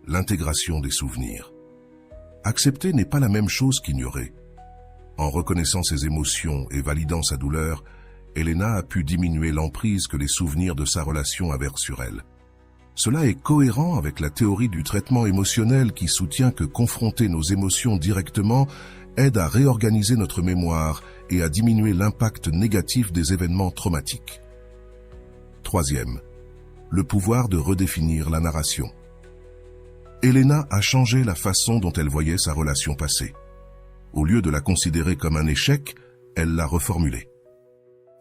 l'intégration des souvenirs. Accepter n'est pas la même chose qu'ignorer. En reconnaissant ses émotions et validant sa douleur, Elena a pu diminuer l'emprise que les souvenirs de sa relation avaient sur elle. Cela est cohérent avec la théorie du traitement émotionnel qui soutient que confronter nos émotions directement aide à réorganiser notre mémoire et à diminuer l'impact négatif des événements traumatiques. Troisième, le pouvoir de redéfinir la narration. Elena a changé la façon dont elle voyait sa relation passée. Au lieu de la considérer comme un échec, elle l'a reformulée.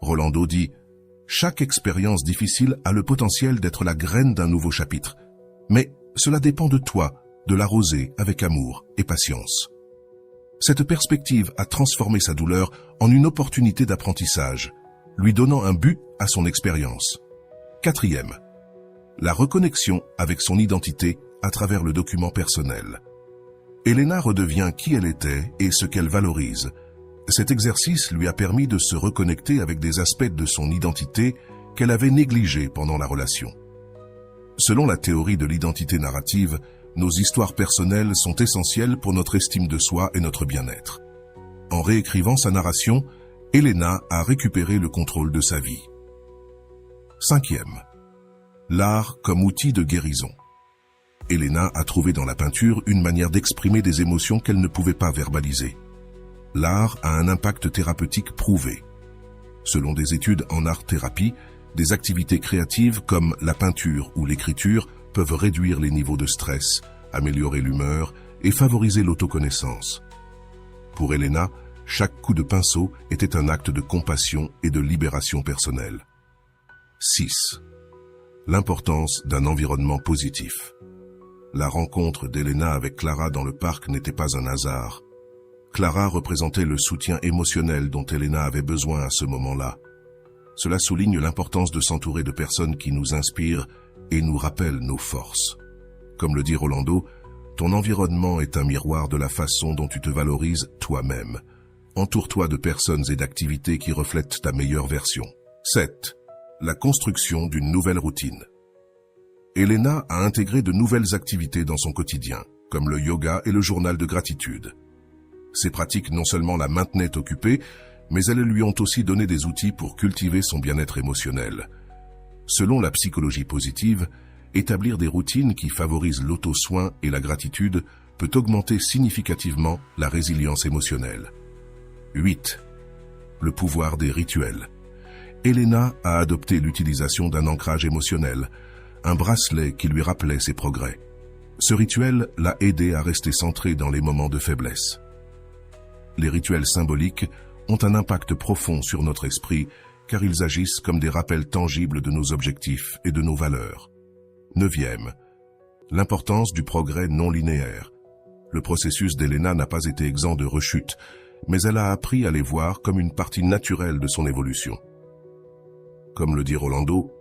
Rolando dit « Chaque expérience difficile a le potentiel d'être la graine d'un nouveau chapitre. Mais cela dépend de toi, de l'arroser avec amour et patience. » Cette perspective a transformé sa douleur en une opportunité d'apprentissage, lui donnant un but à son expérience. Quatrième, la reconnexion avec son identité à travers le document personnel. Elena redevient qui elle était et ce qu'elle valorise. Cet exercice lui a permis de se reconnecter avec des aspects de son identité qu'elle avait négligés pendant la relation. Selon la théorie de l'identité narrative, nos histoires personnelles sont essentielles pour notre estime de soi et notre bien-être. En réécrivant sa narration, Elena a récupéré le contrôle de sa vie. Cinquième, l'art comme outil de guérison. Elena a trouvé dans la peinture une manière d'exprimer des émotions qu'elle ne pouvait pas verbaliser. L'art a un impact thérapeutique prouvé. Selon des études en art-thérapie, des activités créatives comme la peinture ou l'écriture peuvent réduire les niveaux de stress, améliorer l'humeur et favoriser l'autoconnaissance. Pour Elena, chaque coup de pinceau était un acte de compassion et de libération personnelle. 6. L'importance d'un environnement positif. La rencontre d'Elena avec Clara dans le parc n'était pas un hasard. Clara représentait le soutien émotionnel dont Elena avait besoin à ce moment-là. Cela souligne l'importance de s'entourer de personnes qui nous inspirent et nous rappellent nos forces. Comme le dit Rolando, ton environnement est un miroir de la façon dont tu te valorises toi-même. Entoure-toi de personnes et d'activités qui reflètent ta meilleure version. 7. La construction d'une nouvelle routine. Elena a intégré de nouvelles activités dans son quotidien, comme le yoga et le journal de gratitude. Ces pratiques non seulement la maintenaient occupée, mais elles lui ont aussi donné des outils pour cultiver son bien-être émotionnel. Selon la psychologie positive, établir des routines qui favorisent l'auto-soin et la gratitude peut augmenter significativement la résilience émotionnelle. 8. Le pouvoir des rituels. Elena a adopté l'utilisation d'un ancrage émotionnel, un bracelet qui lui rappelait ses progrès. Ce rituel l'a aidé à rester centré dans les moments de faiblesse. Les rituels symboliques ont un impact profond sur notre esprit car ils agissent comme des rappels tangibles de nos objectifs et de nos valeurs. 9e. L'importance du progrès non linéaire. Le processus d'Elena n'a pas été exempt de rechutes, mais elle a appris à les voir comme une partie naturelle de son évolution. Comme le dit Rolando,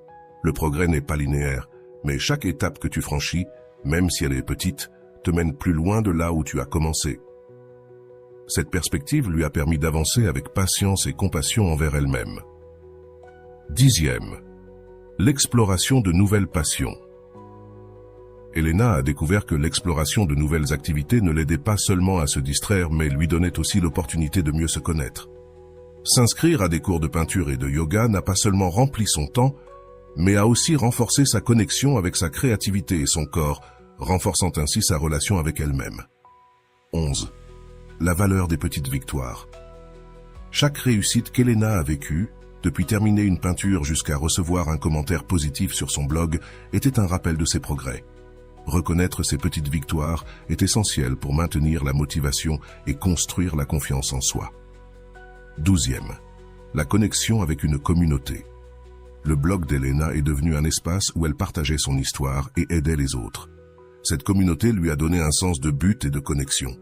le progrès n'est pas linéaire, mais chaque étape que tu franchis, même si elle est petite, te mène plus loin de là où tu as commencé. Cette perspective lui a permis d'avancer avec patience et compassion envers elle-même. 10e. L'exploration de nouvelles passions. Elena a découvert que l'exploration de nouvelles activités ne l'aidait pas seulement à se distraire, mais lui donnait aussi l'opportunité de mieux se connaître. S'inscrire à des cours de peinture et de yoga n'a pas seulement rempli son temps, mais a aussi renforcé sa connexion avec sa créativité et son corps, renforçant ainsi sa relation avec elle-même. 11. La valeur des petites victoires. Chaque réussite qu'Elena a vécue, depuis terminer une peinture jusqu'à recevoir un commentaire positif sur son blog, était un rappel de ses progrès. Reconnaître ces petites victoires est essentiel pour maintenir la motivation et construire la confiance en soi. 12e. La connexion avec une communauté. Le blog d'Elena est devenu un espace où elle partageait son histoire et aidait les autres. Cette communauté lui a donné un sens de but et de connexion.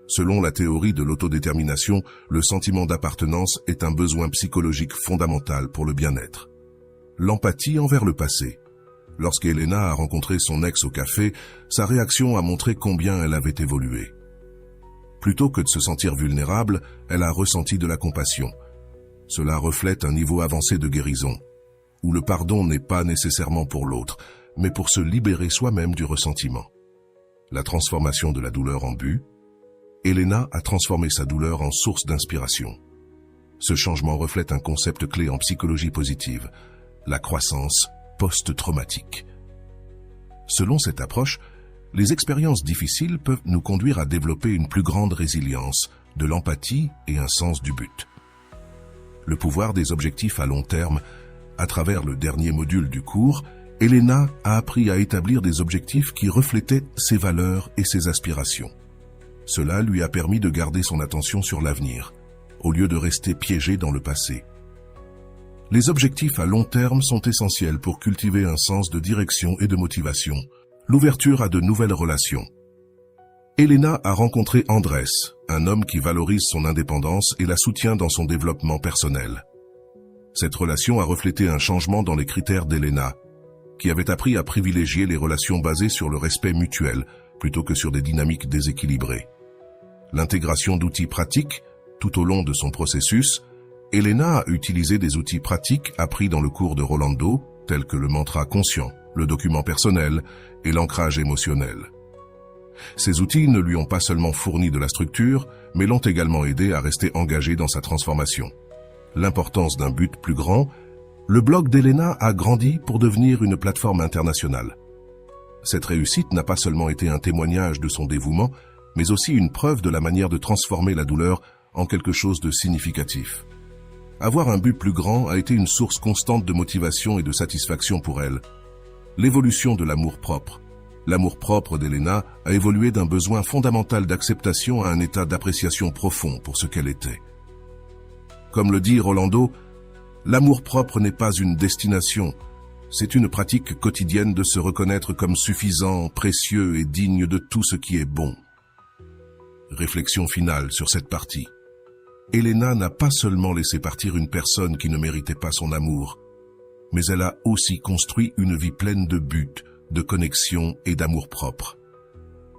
Selon la théorie de l'autodétermination, le sentiment d'appartenance est un besoin psychologique fondamental pour le bien-être. L'empathie envers le passé. Lorsqu'Elena a rencontré son ex au café, sa réaction a montré combien elle avait évolué. Plutôt que de se sentir vulnérable, elle a ressenti de la compassion. Cela reflète un niveau avancé de guérison, où le pardon n'est pas nécessairement pour l'autre, mais pour se libérer soi-même du ressentiment. La transformation de la douleur en but. Elena a transformé sa douleur en source d'inspiration. Ce changement reflète un concept clé en psychologie positive, la croissance post-traumatique. Selon cette approche, les expériences difficiles peuvent nous conduire à développer une plus grande résilience, de l'empathie et un sens du but. Le pouvoir des objectifs à long terme. À travers le dernier module du cours, Elena a appris à établir des objectifs qui reflétaient ses valeurs et ses aspirations. Cela lui a permis de garder son attention sur l'avenir, au lieu de rester piégée dans le passé. Les objectifs à long terme sont essentiels pour cultiver un sens de direction et de motivation, l'ouverture à de nouvelles relations. Elena a rencontré Andrés, un homme qui valorise son indépendance et la soutient dans son développement personnel. Cette relation a reflété un changement dans les critères d'Elena, qui avait appris à privilégier les relations basées sur le respect mutuel plutôt que sur des dynamiques déséquilibrées. L'intégration d'outils pratiques, tout au long de son processus, Elena a utilisé des outils pratiques appris dans le cours de Rolando, tels que le mantra conscient, le document personnel et l'ancrage émotionnel. Ces outils ne lui ont pas seulement fourni de la structure, mais l'ont également aidé à rester engagé dans sa transformation. L'importance d'un but plus grand, le blog d'Elena a grandi pour devenir une plateforme internationale. Cette réussite n'a pas seulement été un témoignage de son dévouement, mais aussi une preuve de la manière de transformer la douleur en quelque chose de significatif. Avoir un but plus grand a été une source constante de motivation et de satisfaction pour elle. L'évolution de l'amour-propre. L'amour-propre d'Elena a évolué d'un besoin fondamental d'acceptation à un état d'appréciation profond pour ce qu'elle était. Comme le dit Rolando, l'amour-propre n'est pas une destination, c'est une pratique quotidienne de se reconnaître comme suffisant, précieux et digne de tout ce qui est bon. Réflexion finale sur cette partie. Elena n'a pas seulement laissé partir une personne qui ne méritait pas son amour, mais elle a aussi construit une vie pleine de buts, de connexion et d'amour-propre.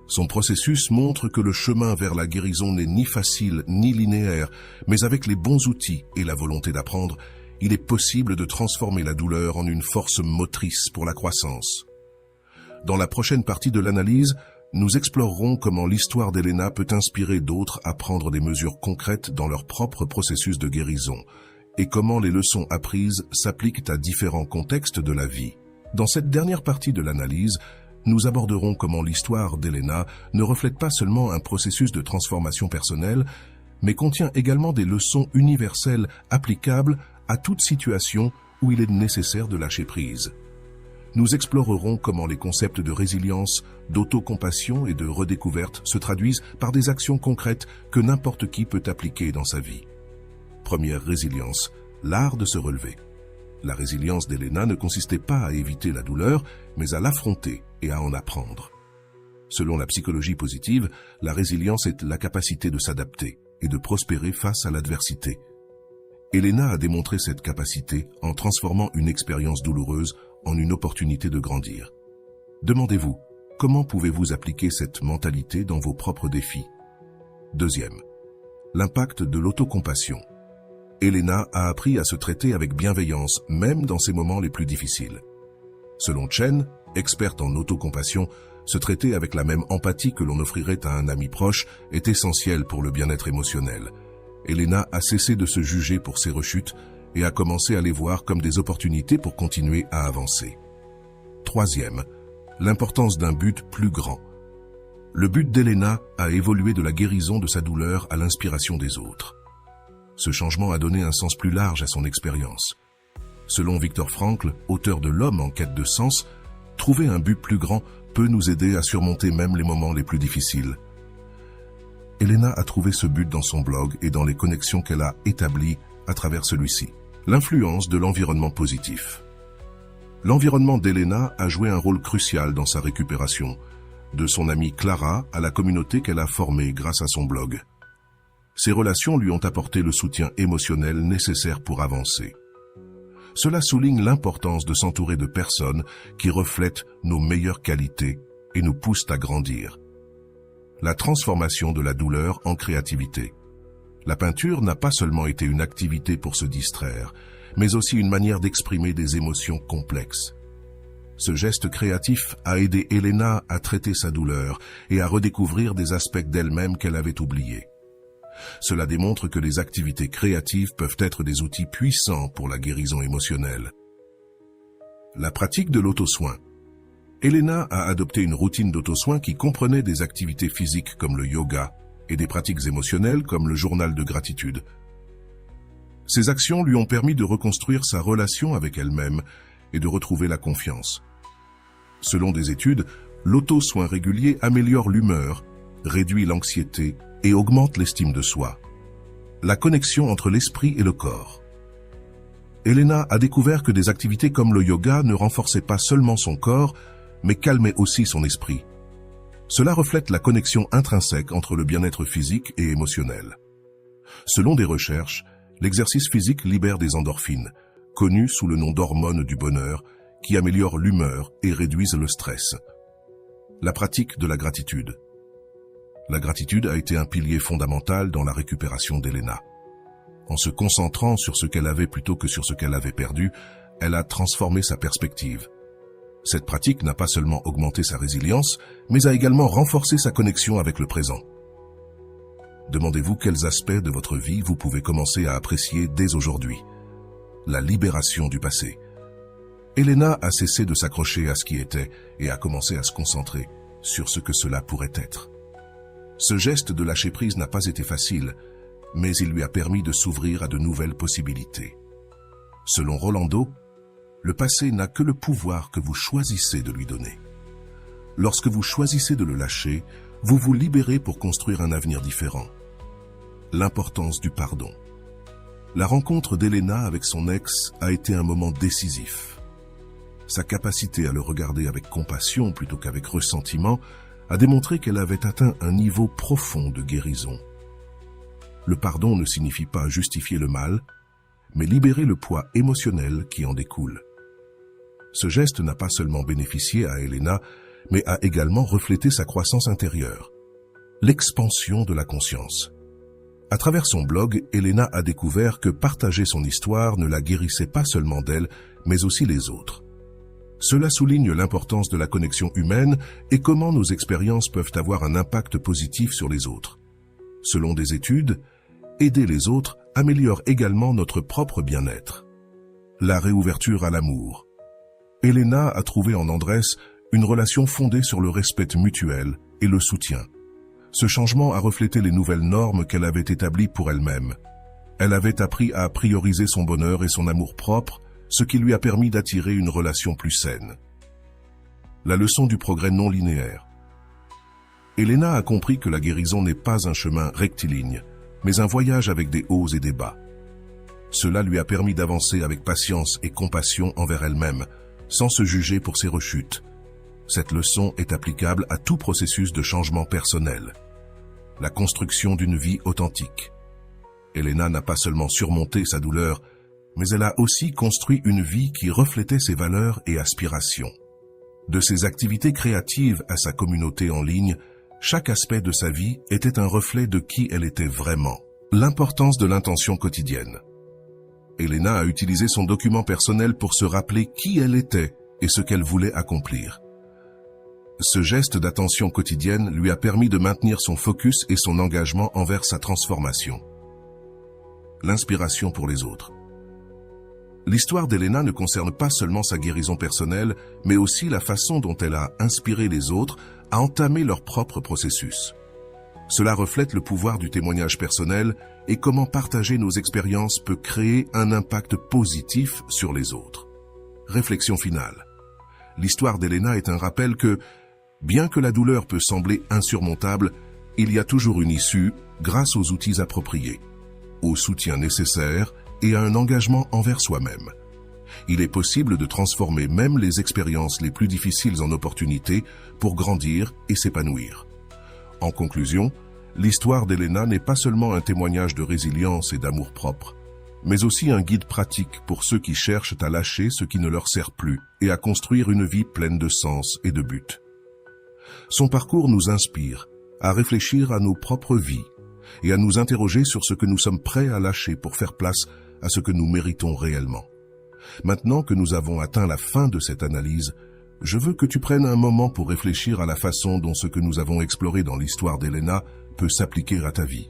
Son processus montre que le chemin vers la guérison n'est ni facile ni linéaire, mais avec les bons outils et la volonté d'apprendre, il est possible de transformer la douleur en une force motrice pour la croissance. Dans la prochaine partie de l'analyse, nous explorerons comment l'histoire d'Elena peut inspirer d'autres à prendre des mesures concrètes dans leur propre processus de guérison et comment les leçons apprises s'appliquent à différents contextes de la vie. Dans cette dernière partie de l'analyse, nous aborderons comment l'histoire d'Elena ne reflète pas seulement un processus de transformation personnelle, mais contient également des leçons universelles applicables à toute situation où il est nécessaire de lâcher prise. Nous explorerons comment les concepts de résilience, d'autocompassion et de redécouverte se traduisent par des actions concrètes que n'importe qui peut appliquer dans sa vie. Première résilience, l'art de se relever. La résilience d'Elena ne consistait pas à éviter la douleur, mais à l'affronter et à en apprendre. Selon la psychologie positive, la résilience est la capacité de s'adapter et de prospérer face à l'adversité. Elena a démontré cette capacité en transformant une expérience douloureuse en une opportunité de grandir. Demandez-vous, comment pouvez-vous appliquer cette mentalité dans vos propres défis? Deuxième, l'impact de l'autocompassion. Elena a appris à se traiter avec bienveillance, même dans ses moments les plus difficiles. Selon Chen, experte en autocompassion, se traiter avec la même empathie que l'on offrirait à un ami proche est essentiel pour le bien-être émotionnel. Elena a cessé de se juger pour ses rechutes et a commencé à les voir comme des opportunités pour continuer à avancer. Troisième, l'importance d'un but plus grand. Le but d'Elena a évolué de la guérison de sa douleur à l'inspiration des autres. Ce changement a donné un sens plus large à son expérience. Selon Viktor Frankl, auteur de L'homme en quête de sens, trouver un but plus grand peut nous aider à surmonter même les moments les plus difficiles. Elena a trouvé ce but dans son blog et dans les connexions qu'elle a établies à travers celui-ci. L'influence de l'environnement positif. L'environnement d'Elena a joué un rôle crucial dans sa récupération, de son amie Clara à la communauté qu'elle a formée grâce à son blog. Ces relations lui ont apporté le soutien émotionnel nécessaire pour avancer. Cela souligne l'importance de s'entourer de personnes qui reflètent nos meilleures qualités et nous poussent à grandir. La transformation de la douleur en créativité. La peinture n'a pas seulement été une activité pour se distraire, mais aussi une manière d'exprimer des émotions complexes. Ce geste créatif a aidé Elena à traiter sa douleur et à redécouvrir des aspects d'elle-même qu'elle avait oubliés. Cela démontre que les activités créatives peuvent être des outils puissants pour la guérison émotionnelle. La pratique de l'auto-soin. Elena a adopté une routine d'auto-soin qui comprenait des activités physiques comme le yoga et des pratiques émotionnelles comme le journal de gratitude. Ces actions lui ont permis de reconstruire sa relation avec elle-même et de retrouver la confiance. Selon des études, l'auto-soin régulier améliore l'humeur, réduit l'anxiété et augmente l'estime de soi. La connexion entre l'esprit et le corps. Elena a découvert que des activités comme le yoga ne renforçaient pas seulement son corps, mais calmaient aussi son esprit. Cela reflète la connexion intrinsèque entre le bien-être physique et émotionnel. Selon des recherches, l'exercice physique libère des endorphines, connues sous le nom d'hormones du bonheur, qui améliorent l'humeur et réduisent le stress. La pratique de la gratitude. La gratitude a été un pilier fondamental dans la récupération d'Elena. En se concentrant sur ce qu'elle avait plutôt que sur ce qu'elle avait perdu, elle a transformé sa perspective. Cette pratique n'a pas seulement augmenté sa résilience, mais a également renforcé sa connexion avec le présent. Demandez-vous quels aspects de votre vie vous pouvez commencer à apprécier dès aujourd'hui. La libération du passé. Elena a cessé de s'accrocher à ce qui était et a commencé à se concentrer sur ce que cela pourrait être. Ce geste de lâcher prise n'a pas été facile, mais il lui a permis de s'ouvrir à de nouvelles possibilités. Selon Rolando, le passé n'a que le pouvoir que vous choisissez de lui donner. Lorsque vous choisissez de le lâcher, vous vous libérez pour construire un avenir différent. L'importance du pardon. La rencontre d'Elena avec son ex a été un moment décisif. Sa capacité à le regarder avec compassion plutôt qu'avec ressentiment a démontré qu'elle avait atteint un niveau profond de guérison. Le pardon ne signifie pas justifier le mal, mais libérer le poids émotionnel qui en découle. Ce geste n'a pas seulement bénéficié à Elena, mais a également reflété sa croissance intérieure. L'expansion de la conscience. À travers son blog, Elena a découvert que partager son histoire ne la guérissait pas seulement d'elle, mais aussi les autres. Cela souligne l'importance de la connexion humaine et comment nos expériences peuvent avoir un impact positif sur les autres. Selon des études, aider les autres améliore également notre propre bien-être. La réouverture à l'amour. Elena a trouvé en Andrés une relation fondée sur le respect mutuel et le soutien. Ce changement a reflété les nouvelles normes qu'elle avait établies pour elle-même. Elle avait appris à prioriser son bonheur et son amour-propre, ce qui lui a permis d'attirer une relation plus saine. La leçon du progrès non linéaire. Elena a compris que la guérison n'est pas un chemin rectiligne, mais un voyage avec des hauts et des bas. Cela lui a permis d'avancer avec patience et compassion envers elle-même, sans se juger pour ses rechutes. Cette leçon est applicable à tout processus de changement personnel. La construction d'une vie authentique. Elena n'a pas seulement surmonté sa douleur, mais elle a aussi construit une vie qui reflétait ses valeurs et aspirations. De ses activités créatives à sa communauté en ligne, chaque aspect de sa vie était un reflet de qui elle était vraiment. L'importance de l'intention quotidienne. Elena a utilisé son document personnel pour se rappeler qui elle était et ce qu'elle voulait accomplir. Ce geste d'attention quotidienne lui a permis de maintenir son focus et son engagement envers sa transformation. L'inspiration pour les autres. L'histoire d'Elena ne concerne pas seulement sa guérison personnelle, mais aussi la façon dont elle a inspiré les autres à entamer leur propre processus. Cela reflète le pouvoir du témoignage personnel et comment partager nos expériences peut créer un impact positif sur les autres. Réflexion finale. L'histoire d'Elena est un rappel que, bien que la douleur peut sembler insurmontable, il y a toujours une issue grâce aux outils appropriés, au soutien nécessaire et à un engagement envers soi-même. Il est possible de transformer même les expériences les plus difficiles en opportunités pour grandir et s'épanouir. En conclusion, l'histoire d'Elena n'est pas seulement un témoignage de résilience et d'amour-propre, mais aussi un guide pratique pour ceux qui cherchent à lâcher ce qui ne leur sert plus et à construire une vie pleine de sens et de but. Son parcours nous inspire à réfléchir à nos propres vies et à nous interroger sur ce que nous sommes prêts à lâcher pour faire place à ce que nous méritons réellement. Maintenant que nous avons atteint la fin de cette analyse, je veux que tu prennes un moment pour réfléchir à la façon dont ce que nous avons exploré dans l'histoire d'Elena peut s'appliquer à ta vie.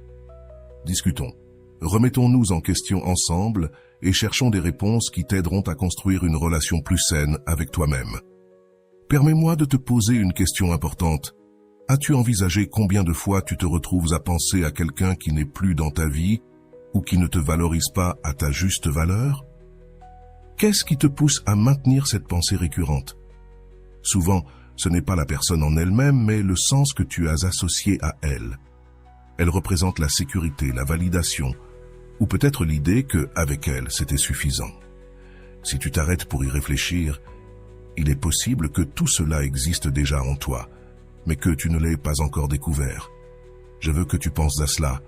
Discutons. Remettons-nous en question ensemble et cherchons des réponses qui t'aideront à construire une relation plus saine avec toi-même. Permets-moi de te poser une question importante. As-tu envisagé combien de fois tu te retrouves à penser à quelqu'un qui n'est plus dans ta vie ou qui ne te valorise pas à ta juste valeur? Qu'est-ce qui te pousse à maintenir cette pensée récurrente? Souvent, ce n'est pas la personne en elle-même, mais le sens que tu as associé à elle. Elle représente la sécurité, la validation, ou peut-être l'idée que, avec elle, c'était suffisant. Si tu t'arrêtes pour y réfléchir, il est possible que tout cela existe déjà en toi, mais que tu ne l'aies pas encore découvert. Je veux que tu penses à cela.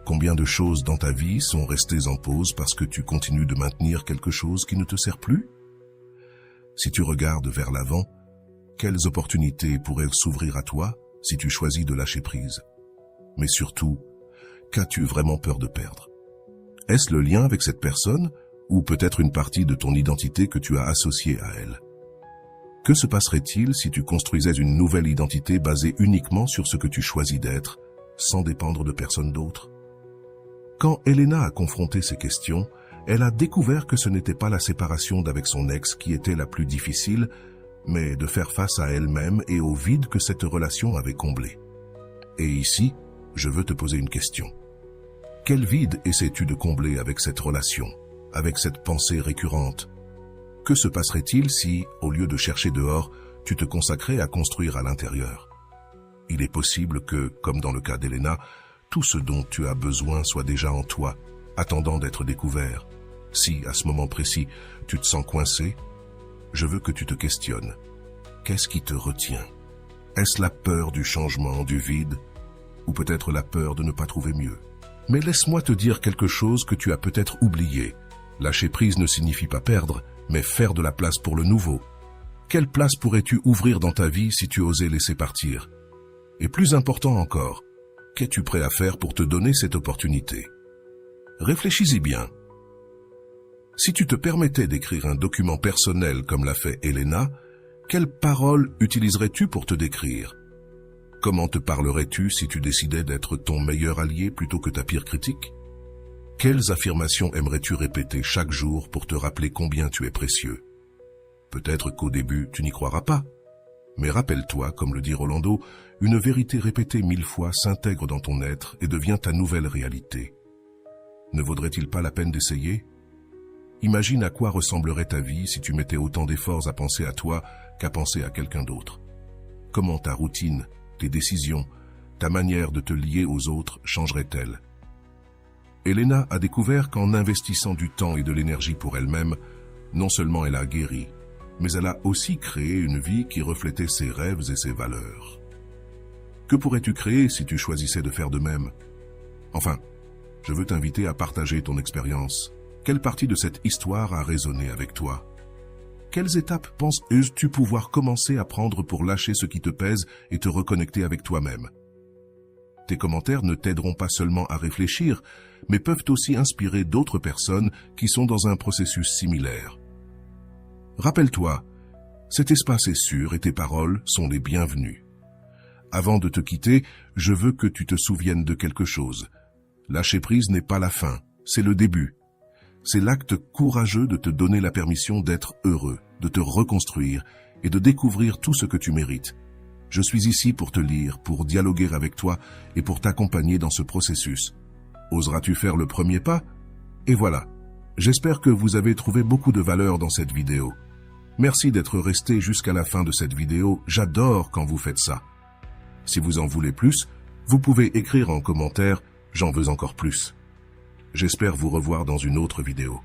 Combien de choses dans ta vie sont restées en pause parce que tu continues de maintenir quelque chose qui ne te sert plus? Si tu regardes vers l'avant, quelles opportunités pourraient s'ouvrir à toi si tu choisis de lâcher prise? Mais surtout, qu'as-tu vraiment peur de perdre? Est-ce le lien avec cette personne ou peut-être une partie de ton identité que tu as associée à elle? Que se passerait-il si tu construisais une nouvelle identité basée uniquement sur ce que tu choisis d'être, sans dépendre de personne d'autre? Quand Elena a confronté ces questions, elle a découvert que ce n'était pas la séparation d'avec son ex qui était la plus difficile, mais de faire face à elle-même et au vide que cette relation avait comblé. Et ici, je veux te poser une question. Quel vide essaies-tu de combler avec cette relation, avec cette pensée récurrente? Que se passerait-il si, au lieu de chercher dehors, tu te consacrais à construire à l'intérieur? Il est possible que, comme dans le cas d'Elena, tout ce dont tu as besoin soit déjà en toi, attendant d'être découvert. Si, à ce moment précis, tu te sens coincé, je veux que tu te questionnes. Qu'est-ce qui te retient? Est-ce la peur du changement, du vide, ou peut-être la peur de ne pas trouver mieux? Mais laisse-moi te dire quelque chose que tu as peut-être oublié. Lâcher prise ne signifie pas perdre, mais faire de la place pour le nouveau. Quelle place pourrais-tu ouvrir dans ta vie si tu osais laisser partir? Et plus important encore, qu'es-tu prêt à faire pour te donner cette opportunité? Réfléchis-y bien. Si tu te permettais d'écrire un document personnel comme l'a fait Elena, quelles paroles utiliserais-tu pour te décrire? Comment te parlerais-tu si tu décidais d'être ton meilleur allié plutôt que ta pire critique? Quelles affirmations aimerais-tu répéter chaque jour pour te rappeler combien tu es précieux? Peut-être qu'au début, tu n'y croiras pas. Mais rappelle-toi, comme le dit Rolando, une vérité répétée 1000 fois s'intègre dans ton être et devient ta nouvelle réalité. Ne vaudrait-il pas la peine d'essayer? Imagine à quoi ressemblerait ta vie si tu mettais autant d'efforts à penser à toi qu'à penser à quelqu'un d'autre. Comment ta routine, tes décisions, ta manière de te lier aux autres changerait-elle? Elena a découvert qu'en investissant du temps et de l'énergie pour elle-même, non seulement elle a guéri, mais elle a aussi créé une vie qui reflétait ses rêves et ses valeurs. Que pourrais-tu créer si tu choisissais de faire de même? Enfin, je veux t'inviter à partager ton expérience. Quelle partie de cette histoire a résonné avec toi? Quelles étapes penses-tu pouvoir commencer à prendre pour lâcher ce qui te pèse et te reconnecter avec toi-même? Tes commentaires ne t'aideront pas seulement à réfléchir, mais peuvent aussi inspirer d'autres personnes qui sont dans un processus similaire. Rappelle-toi, cet espace est sûr et tes paroles sont les bienvenues. Avant de te quitter, je veux que tu te souviennes de quelque chose. Lâcher prise n'est pas la fin, c'est le début. C'est l'acte courageux de te donner la permission d'être heureux, de te reconstruire et de découvrir tout ce que tu mérites. Je suis ici pour te lire, pour dialoguer avec toi et pour t'accompagner dans ce processus. Oseras-tu faire le premier pas? Et voilà. J'espère que vous avez trouvé beaucoup de valeur dans cette vidéo. Merci d'être resté jusqu'à la fin de cette vidéo. J'adore quand vous faites ça. Si vous en voulez plus, vous pouvez écrire en commentaire « J'en veux encore plus ». J'espère vous revoir dans une autre vidéo.